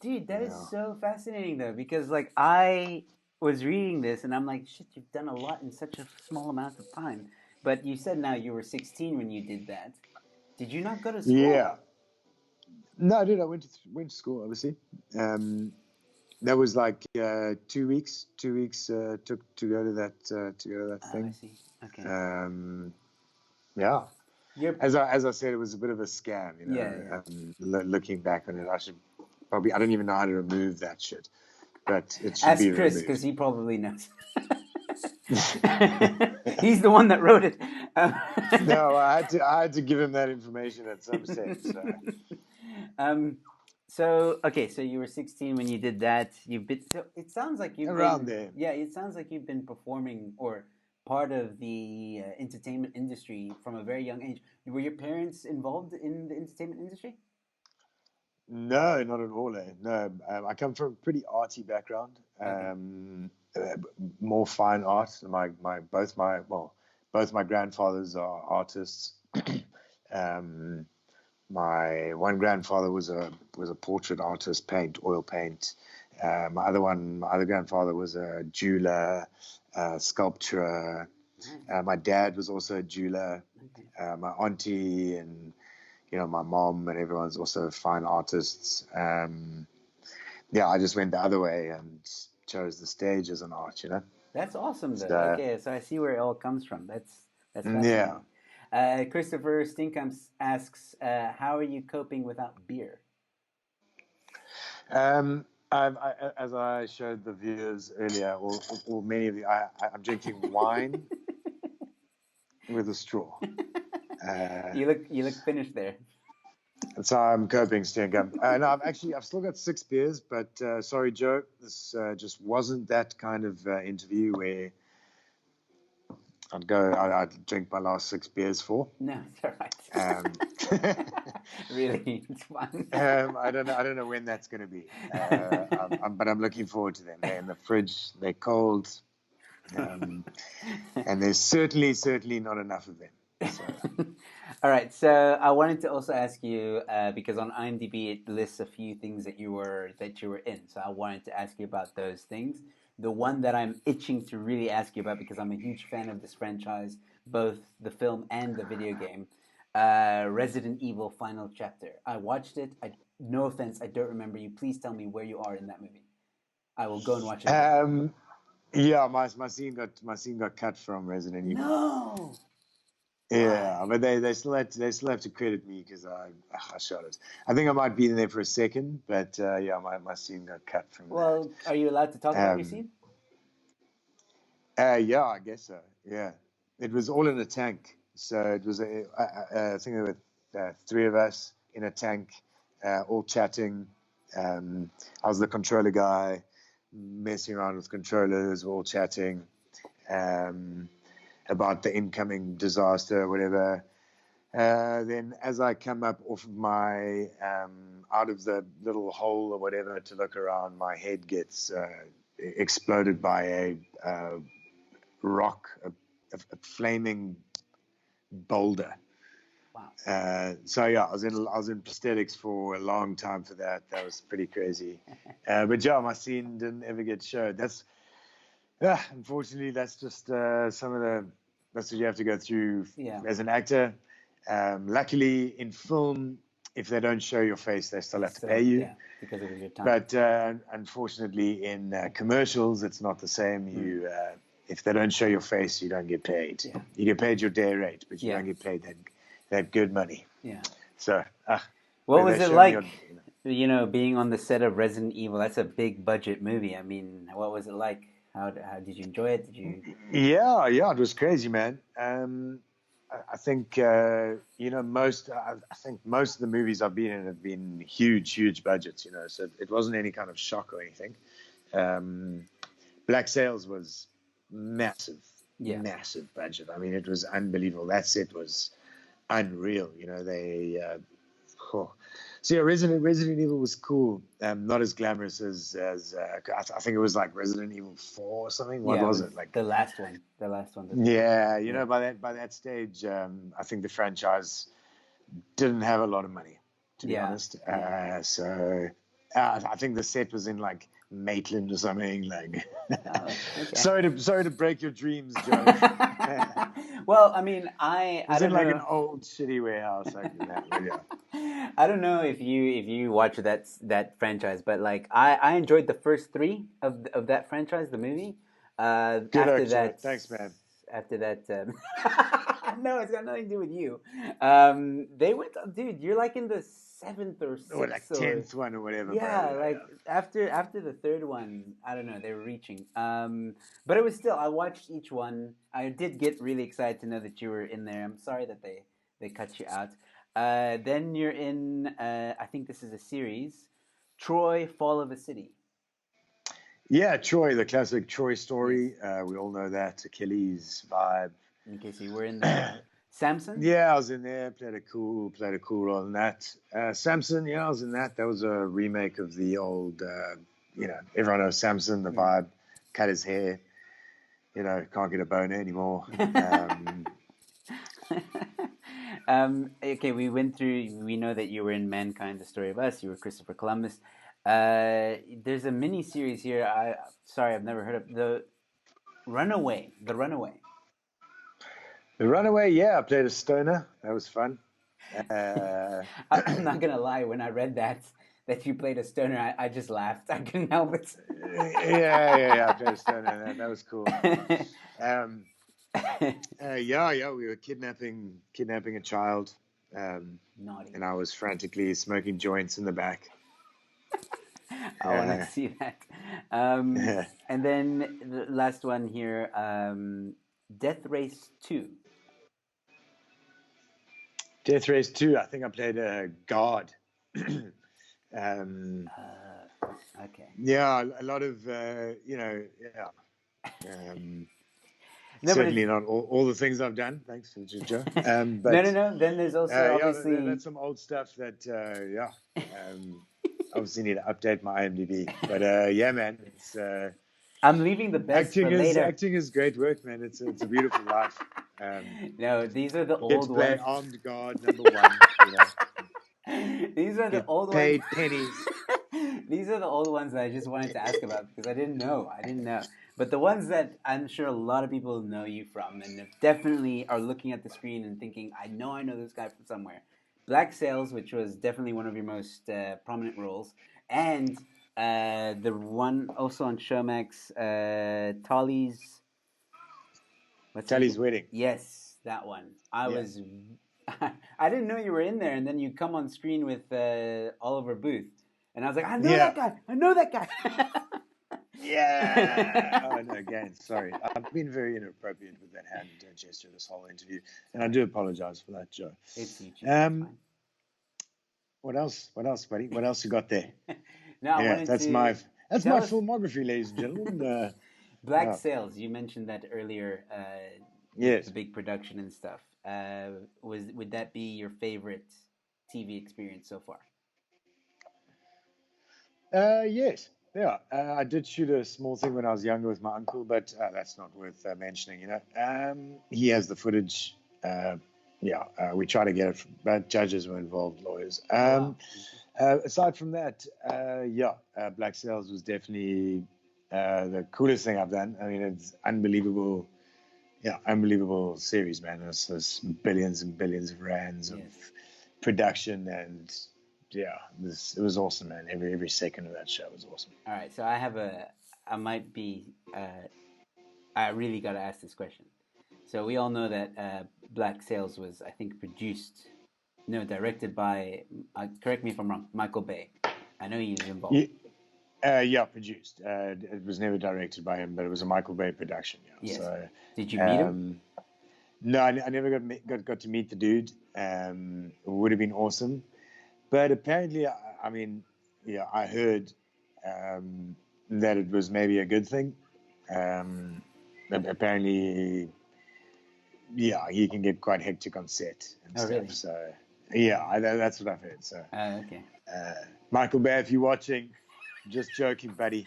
dude. That is Yeah. so fascinating though, because like I was reading this and I'm like, shit, you've done a lot in such a small amount of time. But you said now you were 16 when you did that. Did you not go to school? Yeah. No, I did. I went to school, obviously. Um, that was like 2 weeks. 2 weeks took to go to that Oh, I thing. see. Okay. Um, yeah. You're As I said, it was a bit of a scam. yeah, yeah. Looking back on it, I should probably. I don't even know how to remove that shit, but it should be Ask Chris because removed. he probably knows. He's the one that wrote it. No, I had to give him that information at some stage. So. um, so okay, so you were 16 when you did that. You've been. So it sounds like you've Around been. there. Yeah, it sounds like you've been performing or part of the entertainment industry from a very young age. Were your parents involved in the entertainment industry? No, not at all. No, I come from a pretty arty background. Okay. More fine art. Both my grandfathers are artists. um, my one grandfather was a portrait artist, oil paint. My other grandfather was a jeweler, sculptor. Nice. My dad was also a jeweler. Okay. My auntie and my mom and everyone's also fine artists. Yeah, I just went the other way and chose the stage as an art. That's awesome, though. So Okay, so I see where it all comes from. That's yeah. fascinating. Christopher Stinkamps asks, "How are you coping without beer?" As I showed the viewers earlier, or many of you, I'm drinking wine with a straw. Uh, You look finished there. so I'm coping, Stinkum. No, I've still got 6 beers, but sorry, Joe, this just wasn't that kind of interview where I'd drink my last 6 beers for. No, it's all Um, right. Really, it's fun. I don't know when that's going to be, but I'm looking forward to them. They're in the fridge. They're cold, and there's certainly not enough of them. So. All right, so I wanted to also ask you because on IMDb it lists a few things that you were in. So I wanted to ask you about those things. The one that I'm itching to really ask you about because I'm a huge fan of this franchise, both the film and the video game, Resident Evil Final Chapter. I watched it. No offense, I don't remember you. Please tell me where you are in that movie. I will go and watch it again. Yeah, my scene got cut from Resident Evil. No. Yeah, Why? but they still have to credit me because I shot it. I think I might be in there for a second, but yeah, my scene got cut from that. Well, are you allowed to talk about your Um, scene? yeah, I guess so. Yeah, it was all in a tank. So it was I think there were 3 of us in a tank, all chatting. I was the controller guy, messing around with controllers, all chatting about the incoming disaster or whatever. Then as I come up off of my out of the little hole or whatever to look around, my head gets exploded by a rock, a flaming boulder. Wow. So yeah, I was in prosthetics for a long time for that. That was pretty crazy. But yeah, my scene didn't ever get showed. Unfortunately, that's just that's what you have to go through Yeah. as an actor. Luckily, in film, if they don't show your face, they still have to pay So you. yeah, because it was your time. But unfortunately, in commercials, it's not the same. Hmm. if they don't show your face, you don't get paid. Yeah. You get paid your day rate, but you Yeah. don't get paid that good money. Yeah. So, What they was it show me like, being on the set of Resident Evil? That's a big budget movie. I mean, what was it like? How did you enjoy it? Did you? Yeah, it was crazy, man. I think I think most of the movies I've been in have been huge budgets. So it wasn't any kind of shock or anything. Um, Black Sails was massive, Yeah. massive budget. I mean, it was unbelievable. That set was unreal. Oh. So yeah, Resident Evil was cool. Not as glamorous as I think it was like Resident Evil 4 or something. What Yeah, it was was it like? the last one. The last one. Yeah, Yeah. by that stage, I think the franchise didn't have a lot of money, to be Yeah. honest. Yeah. I think the set was in like Maitland or something. Like, Oh, okay. sorry to break your dreams, Joe. Well, I mean, I It was don't in like know. an old shitty warehouse, like that. Yeah. I don't know if you watch that franchise, but like I enjoyed the first three of that franchise, the movie. Good After luck, Joe. that, Thanks, man. after that, no, it's got nothing to do with you. They went, dude. You're like in the seventh or Or like sixth or 10th one or whatever, yeah, bro. like after the third one, I don't know, they were reaching. But it was still, I watched each one. I did get really excited to know that you were in there. I'm sorry that they cut you out. Then you're in. I think this is a series, Troy: Fall of a City. Yeah, Troy, the classic Troy Yes. story. We all know that Achilles vibe. Okay, so you were in there. Samson. Yeah, I was in there. Played a cool role in that. Samson, yeah, I was in that. That was a remake of the old. Everyone knows Samson. The vibe, cut his hair. Can't get a boner anymore. Okay, we went through. We know that you were in Mankind: The Story of Us. You were Christopher Columbus. There's a mini series here. Sorry, I've never heard of the Runaway. The Runaway. The Runaway, yeah, I played a stoner. That was fun. Uh, I'm not gonna lie. When I read that you played a stoner, I just laughed. I couldn't help it. yeah, I played a stoner. That was cool. We were kidnapping a child, Naughty. and I was frantically smoking joints in the back. I want to see that. And then the last one here, Death Race 2. Death Race 2, I think I played a guard. Okay. Yeah, a lot of, yeah. No, Certainly not all the things I've done. Thanks, Joe. no. Then there's also obviously. That's some old stuff that, obviously need to update my IMDb. But yeah, man, it's I'm leaving the best for later. acting is great work, man. It's a beautiful life. No, these are the Get to old play ones. armed guard number one. These are the old paid ones. pennies. These are the old ones that I just wanted to ask about because I didn't know. But the ones that I'm sure a lot of people know you from and definitely are looking at the screen and thinking, I know this guy from somewhere. Black Sails, which was definitely one of your most prominent roles, and the one also on Showmax, Tali's. Tali's wedding. Yes, that one. I Yeah. was. I didn't know you were in there, and then you come on screen with Oliver Booth, and I was like, I know that guy. I know that guy. Yeah. Oh no, again, sorry. I've been very inappropriate with that hand gesture this whole interview, and I do apologize for that, Joe. It's YouTube. What else, buddy? What else you got there? No, I wanted that's to my tell us- filmography, ladies and gentlemen. Black Sails. You mentioned that earlier. Yes. The big production and stuff. Would that be your favorite TV experience so far? Yes. Yeah. I did shoot a small thing when I was younger with my uncle, but that's not worth mentioning. He has the footage. We try to get it, but judges were involved, lawyers. Aside from that, Black Sails was definitely the coolest thing I've done. I mean, it's unbelievable. Yeah, unbelievable series, man. There's billions and billions of rands of production, and yeah, it was awesome, man. Every second of that show was awesome. All right, so I might be I really got to ask this question. So we all know that Black Sails was, I think, directed by, correct me if I'm wrong, Michael Bay. I know he was involved. Yeah, yeah, produced. It was never directed by him, but it was a Michael Bay production. Yeah, Yes. so Did you meet him? um, no, I never got to meet the dude. It would have been awesome, but apparently, I mean, yeah, I heard that it was maybe a good thing. Um, apparently, yeah, he can get quite hectic on set and Oh, stuff. really? So yeah, that's what I've heard. So Okay. uh, Michael Bay, if you're watching, just joking, buddy.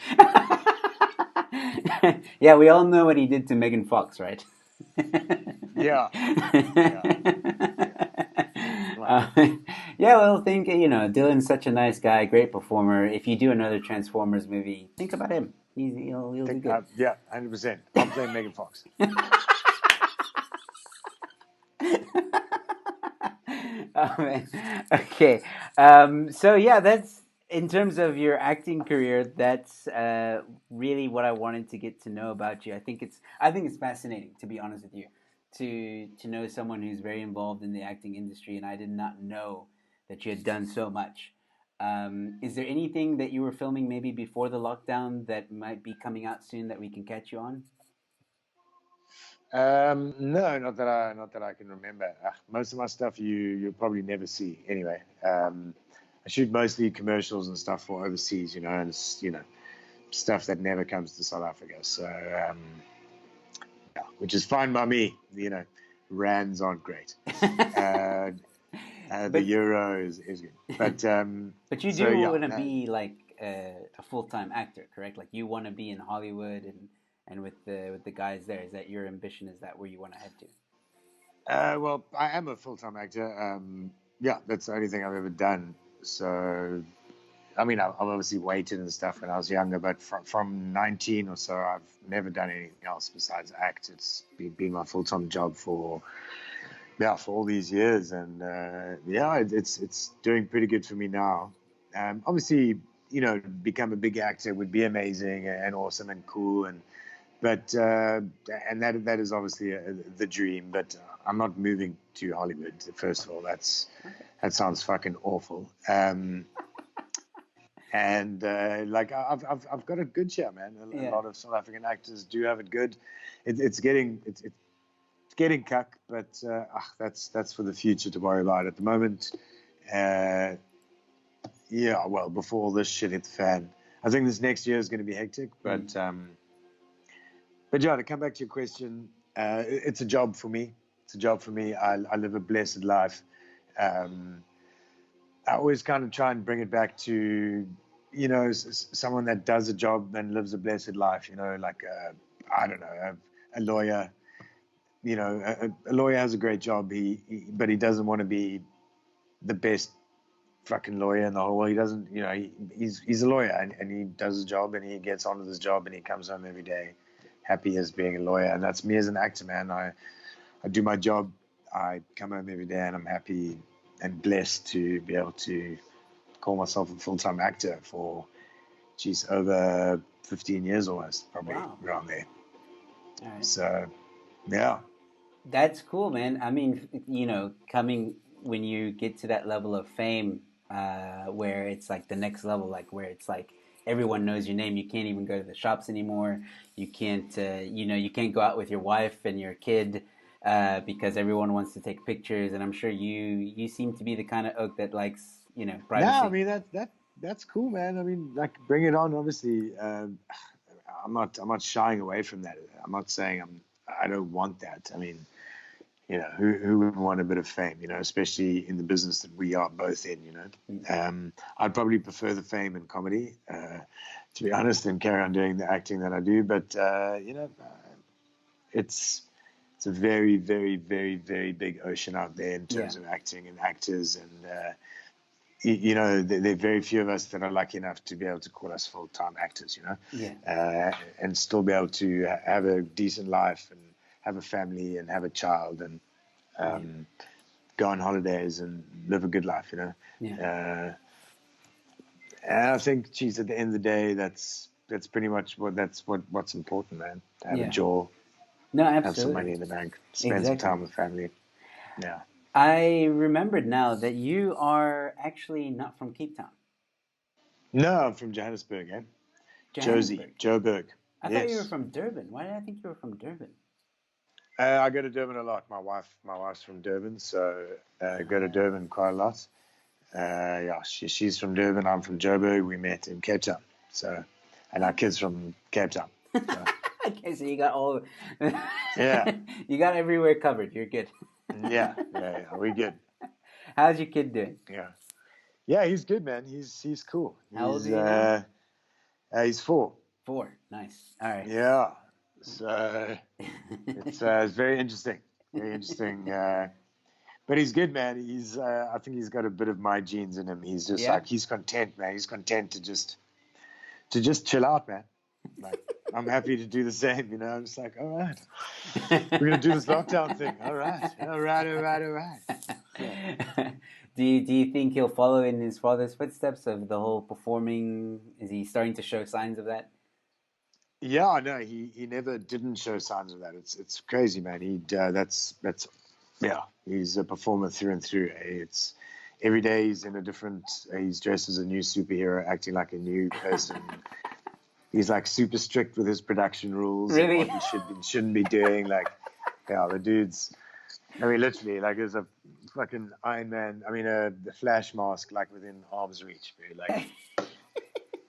Yeah, we all know what he did to Megan Fox, right? Yeah, yeah, yeah. Right. Uh, yeah, well, Dylan's such a nice guy, great performer. If you do another Transformers movie, think about him. He'll do good. Yeah, 100%. I'm playing Megan Fox. Oh man. Okay. So yeah, that's in terms of your acting career. That's really what I wanted to get to know about you. I think it's fascinating, to be honest with you, to know someone who's very involved in the acting industry, and I did not know that you had done so much. Is there anything that you were filming maybe before the lockdown that might be coming out soon that we can catch you on? No, not that I can remember. Most of my stuff you'll probably never see anyway. I shoot mostly commercials and stuff for overseas, and it's stuff that never comes to South Africa. So yeah, which is fine by me. Rands aren't great. Uh, the But euro is good, but But you so do yeah, want to no, be like a full time actor, correct? Like you want to be in Hollywood and with the guys there. Is that your ambition? Is that where you want to head to? well, I am a full-time actor. Yeah, that's the only thing I've ever done. So, I mean, I've obviously waited and stuff when I was younger, but from 19 or so, I've never done anything else besides act. It's been my full-time job for all these years, and yeah, it's doing pretty good for me now. Obviously, become a big actor would be amazing and awesome and cool, but and that is obviously the dream. But I'm not moving to Hollywood. First of all, Okay. that sounds fucking awful. And like I've got it good here, man. A Yeah. lot of South African actors do have it good. It's getting cuck, but that's for the future to worry about. At the moment, uh, yeah. Well, before all this shit hit the fan, I think this next year is going to be hectic. Mm. But yeah, to come back to your question, it's a job for me. It's a job for me. I live a blessed life. Um, I always kind of try and bring it back to, someone that does a job and lives a blessed life. Like I don't know, a lawyer. A lawyer has a great job. But he doesn't want to be the best fucking lawyer in the whole world. He doesn't. He's a lawyer and he does his job and he gets on with his job and he comes home every day happy as being a lawyer. And that's me as an actor, man. I do my job. I come home every day and I'm happy and blessed to be able to call myself a full-time actor for, geez, over 15 years almost, probably Wow. around there. All right. So, yeah. That's cool, man. I mean, coming when you get to that level of fame, where it's like the next level, like where it's like everyone knows your name. You can't even go to the shops anymore. You can't, you can't go out with your wife and your kid because everyone wants to take pictures. And I'm sure you seem to be the kind of oak that likes, No, I privacy. mean that's cool, man. I mean, like, bring it on. Obviously, I'm not shying away from that. I'm not saying I don't want that. I mean, who would want a bit of fame, especially in the business that we are both in, Mm. I'd probably prefer the fame in comedy, to be honest, and carry on doing the acting that I do. But, it's, it's a very, very, very, very big ocean out there in Yeah, terms of acting and actors. And, there are very few of us that are lucky enough to be able to call us full-time actors, yeah, and still be able to have a decent life and have a family and have a child and yeah, um, go on holidays and live a good life. yeah. And I think, geez, at the end of the day, that's that's pretty much what's important, man. To have a Yeah. jaw, No, have some money absolutely. in the bank, spend some Exactly. time with family. Yeah. I remembered now that you are actually not from Cape Town. No, I'm from Johannesburg, eh? Josie, Johannesburg. Joburg. I thought you were Yes. from Durban. Why did I think you were from Durban? I go to Durban a lot. My wife's from Durban, so go to Ah, Durban quite a lot. Yeah, she's from Durban. I'm from Joburg. We met in Cape Town. So, and our okay. kids from Cape Town. So, Okay, so you got all yeah, you got everywhere covered. You're good. yeah. We good. How's your kid doing? Yeah, yeah. He's good, man. He's cool. How old is he now? He's 4. 4. Nice. All right. Yeah. So it's very interesting. Very interesting. But he's good, man. I think he's got a bit of my genes in him. He's just Yeah. like he's content, man. He's content to just chill out, man. Like I'm happy to do the same, you know. I'm just like, all right, we're gonna do this lockdown thing. All right, all right, all right, all right. So, Do you think he'll follow in his father's footsteps of the whole performing? Is he starting to show signs of that? yeah, no, he never didn't show signs of that. It's crazy, man. That's yeah. He's a performer through and through. It's every day he's in a different. He's dressed as a new superhero, acting like a new person. He's like super strict with his production rules and what Really? he should and shouldn't be doing. Like, yeah, the dude's. I mean, literally, like, there's a fucking Iron Man. I mean, the Flash mask, like within arm's reach. Bro. Like,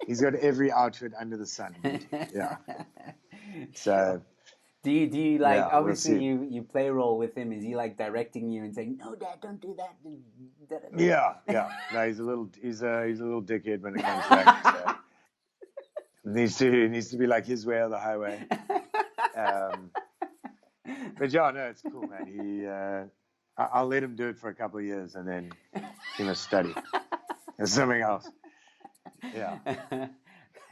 he's got every outfit under the sun, dude. Yeah. So, Do you like, yeah, we'll obviously see. you play role with him? Is he like directing you and saying, "No, Dad, don't do that"? Yeah, yeah. No, he's a little dickhead when it comes to that. So needs to be like his way or the highway. Um, but yeah, no, it's cool, man. I'll let him do it for a couple of years, and then he must study. There's something else. Yeah.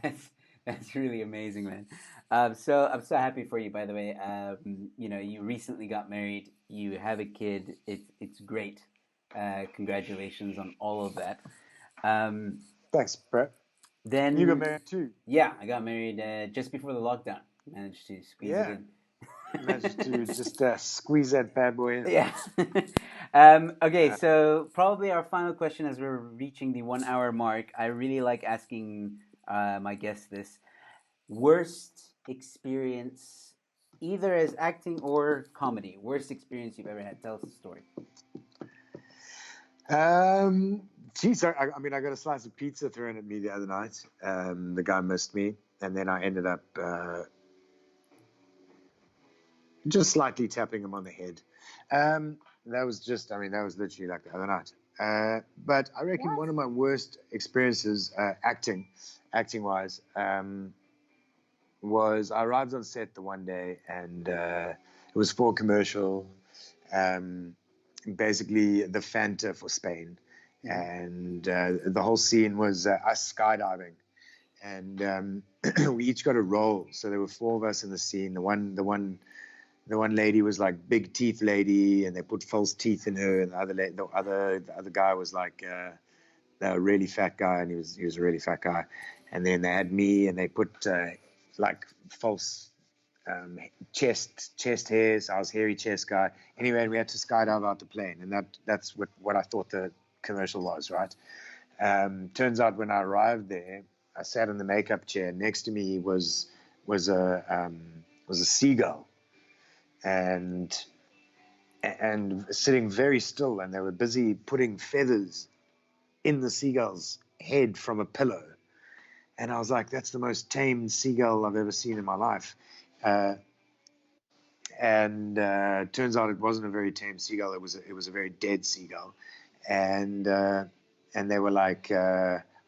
that's that's really amazing, man. So I'm so happy for you, by the way. You recently got married. You have a kid. It's great. Congratulations on all of that. Um, Thanks, Brett. You got then, married too. yeah, I got married just before the lockdown. Managed to squeeze it Yeah. in. Managed to just squeeze that bad boy in. Yeah. Okay, so probably our final question as we're reaching the 1 hour mark. I really like asking my guests this. Worst experience, either as acting or comedy. Worst experience you've ever had. Tell us a story. Geez, I mean, I got a slice of pizza thrown at me the other night. The guy missed me, and then I ended up just slightly tapping him on the head. That was that was literally like the other night. But I reckon one of my worst experiences acting wise, was I arrived on set the one day and it was for a commercial, um, basically the Fanta for Spain. And the whole scene was us skydiving. And we each got a role. So there were 4 of us in the scene. The one lady was like big teeth lady, and they put false teeth in her. And the other guy was like a really fat guy, and he was a really fat guy. And then they had me, and they put like false chest hairs. I was hairy chest guy. Anyway, and we had to skydive out the plane, and that's what I thought the commercial was, right? Turns out when I arrived there, I sat in the makeup chair. Next to me was a seagull, and sitting very still, and they were busy putting feathers in the seagull's head from a pillow. And I was like, that's the most tame seagull I've ever seen in my life. Uh, and turns out it wasn't a very tame seagull. It was a very dead seagull. And they were like,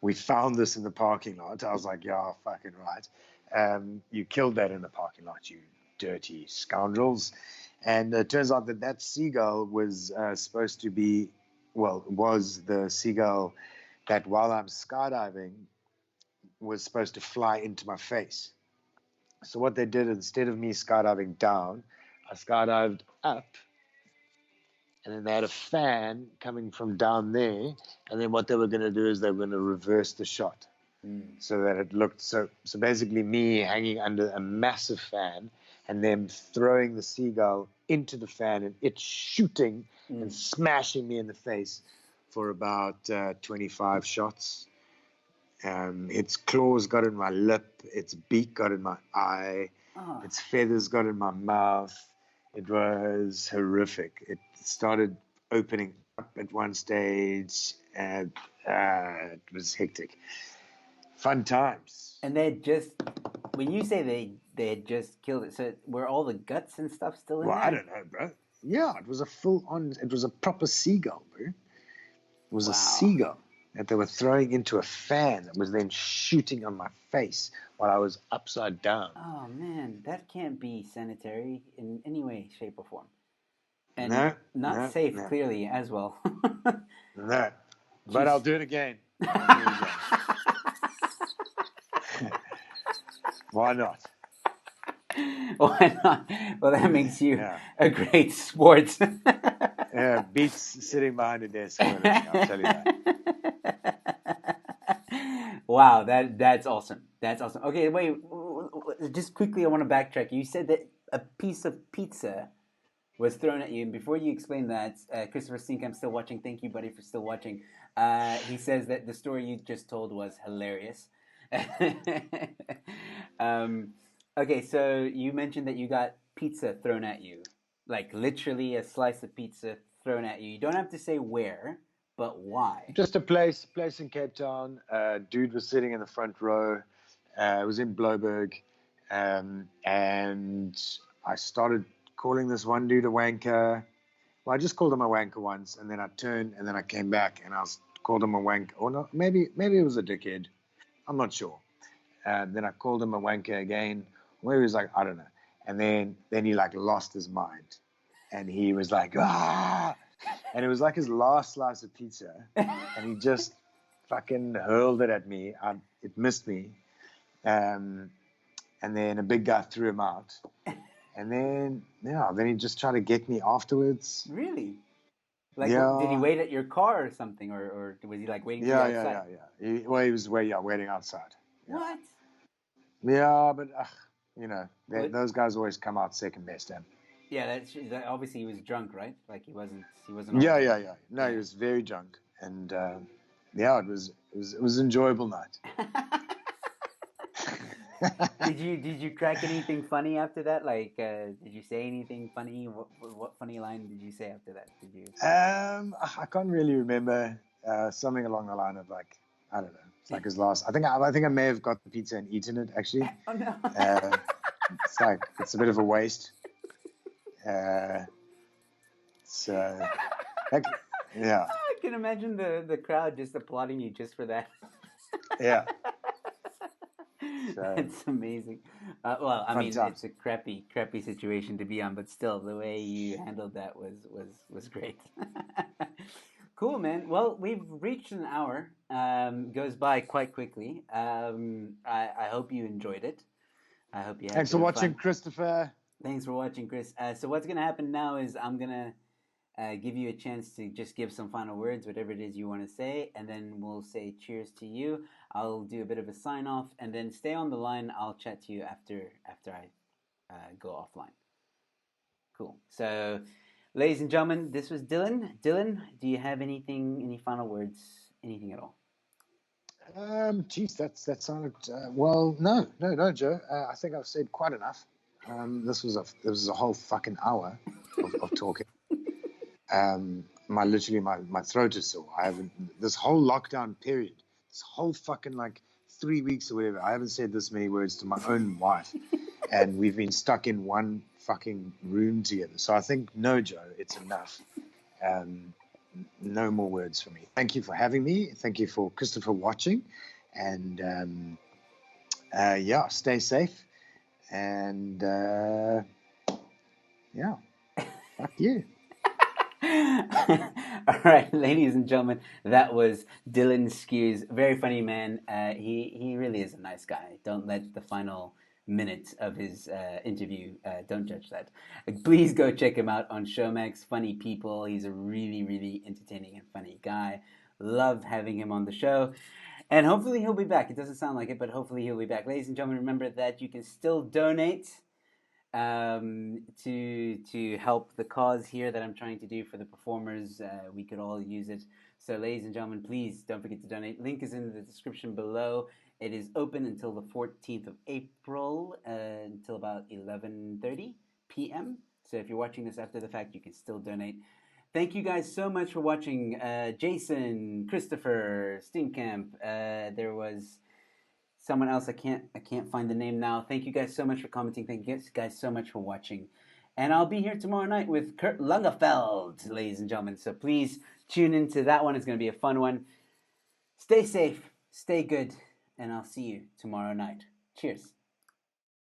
we found this in the parking lot. I was like, yeah, fucking right. You killed that in the parking lot, you dirty scoundrels. And it turns out that seagull was supposed to be, well, was the seagull that while I'm skydiving was supposed to fly into my face. So what they did, instead of me skydiving down, I skydived up, and then they had a fan coming from down there. And then what they were going to do is they were going to reverse the shot. so that it looked so basically me hanging under a massive fan and them throwing the seagull into the fan and it shooting and smashing me in the face for about 25 shots. Its claws got in my lip, its beak got in my eye, its feathers got in my mouth. It was horrific. It started opening up at one stage, and it was hectic. Fun times. And they just, when you say they had just killed it, so were all the guts and stuff still in Well, there? I don't know, bro. Yeah, it was a full-on. It was a proper seagull, bro. It was a Wow. seagull that they were throwing into a fan that was then shooting on my face while I was upside down. Oh man, that can't be sanitary in any way, shape, or form, and No, not no, safe no, clearly as well. no. But I'll Jeez. do it again. I'll do it again. Why not? Why not? Well, that makes you Yeah. a great sport. Yeah, beats sitting behind a desk for a living, I'll tell you that. Wow, that's awesome. That's awesome. Okay, wait, just quickly, I want to backtrack. You said that a piece of pizza was thrown at you, and before you explain that, Christopher Sink, I'm still watching. Thank you, buddy, for still watching. He says that the story you just told was hilarious. um, okay, so you mentioned that you got pizza thrown at you, like literally a slice of pizza thrown at you. You don't have to say where, but why. Just a place in Cape Town. Dude was sitting in the front row. It was in Bloberg. And I started calling this one dude a wanker. Well, I just called him a wanker once, and then I turned, and then I came back, and called him a wanker. Or no, maybe it was a dickhead. I'm not sure. Then I called him a wanker again. Where he was like, I don't know. And then he like lost his mind, and he was like, ah. And it was like his last slice of pizza, and he just fucking hurled it at me. It missed me. And then a big guy threw him out. And then he just tried to get me afterwards. Really? Like, did he Yeah, wait at your car or something, or was he like waiting for you outside? He was waiting outside. Yeah, What? yeah, but What? those guys always come out second best. And Yeah, obviously he was drunk, right? Like he wasn't all yeah, there. yeah, yeah. No, he was very drunk, and it was an enjoyable night. Did you crack anything funny after that? Like, did you say anything funny? What funny line did you say after that? Did you? I can't really remember. Something along the line of like, I don't know. It's like his last. I think I may have got the pizza and eaten it actually. Oh no! It's a bit of a waste. So, like, yeah, I can imagine the crowd just applauding you just for that. yeah. So That's amazing. Well, I fun mean, it's times. a crappy situation to be on, but still, the way you handled that was great. Cool, man. Well, we've reached an hour. Goes by quite quickly. I hope you enjoyed it. I hope you had a Thanks for bit of watching, fun. Christopher. Thanks for watching, Chris. So what's gonna happen now is I'm gonna give you a chance to just give some final words, whatever it is you want to say, and then we'll say cheers to you. I'll do a bit of a sign off, and then stay on the line. I'll chat to you after I go offline. Cool. So, ladies and gentlemen, this was Dylan. Dylan, do you have any final words, anything at all? Geez, that sounded well. No, Joe. I think I've said quite enough. This was a whole fucking hour of talking. My throat is sore. I haven't this whole lockdown period, this whole fucking like 3 weeks or whatever. I haven't said this many words to my own wife, and we've been stuck in one fucking room together. So I think no, Joe, it's enough. Um, no more words for me. Thank you for having me. Thank you for Christopher watching, and stay safe. And fuck you. All right, ladies and gentlemen, that was Dylan Skews. Very funny man. He really is a nice guy. Don't let the final minutes of his interview don't judge that. Please go check him out on Showmax. Funny people. He's a really entertaining and funny guy. Love having him on the show. And hopefully he'll be back. It doesn't sound like it, but hopefully he'll be back. Ladies and gentlemen, remember that you can still donate to help the cause here that I'm trying to do for the performers. We could all use it. So, ladies and gentlemen, please don't forget to donate. Link is in the description below. It is open until the 14th of April, until about 11:30 p.m. So if you're watching this after the fact, you can still donate. Thank you guys so much for watching. Jason, Christopher, Steenkamp. There was someone else. I can't find the name now. Thank you guys so much for commenting. Thank you guys so much for watching. And I'll be here tomorrow night with Kurt Langefeld, ladies and gentlemen. So please tune into that one. It's going to be a fun one. Stay safe, stay good, and I'll see you tomorrow night. Cheers.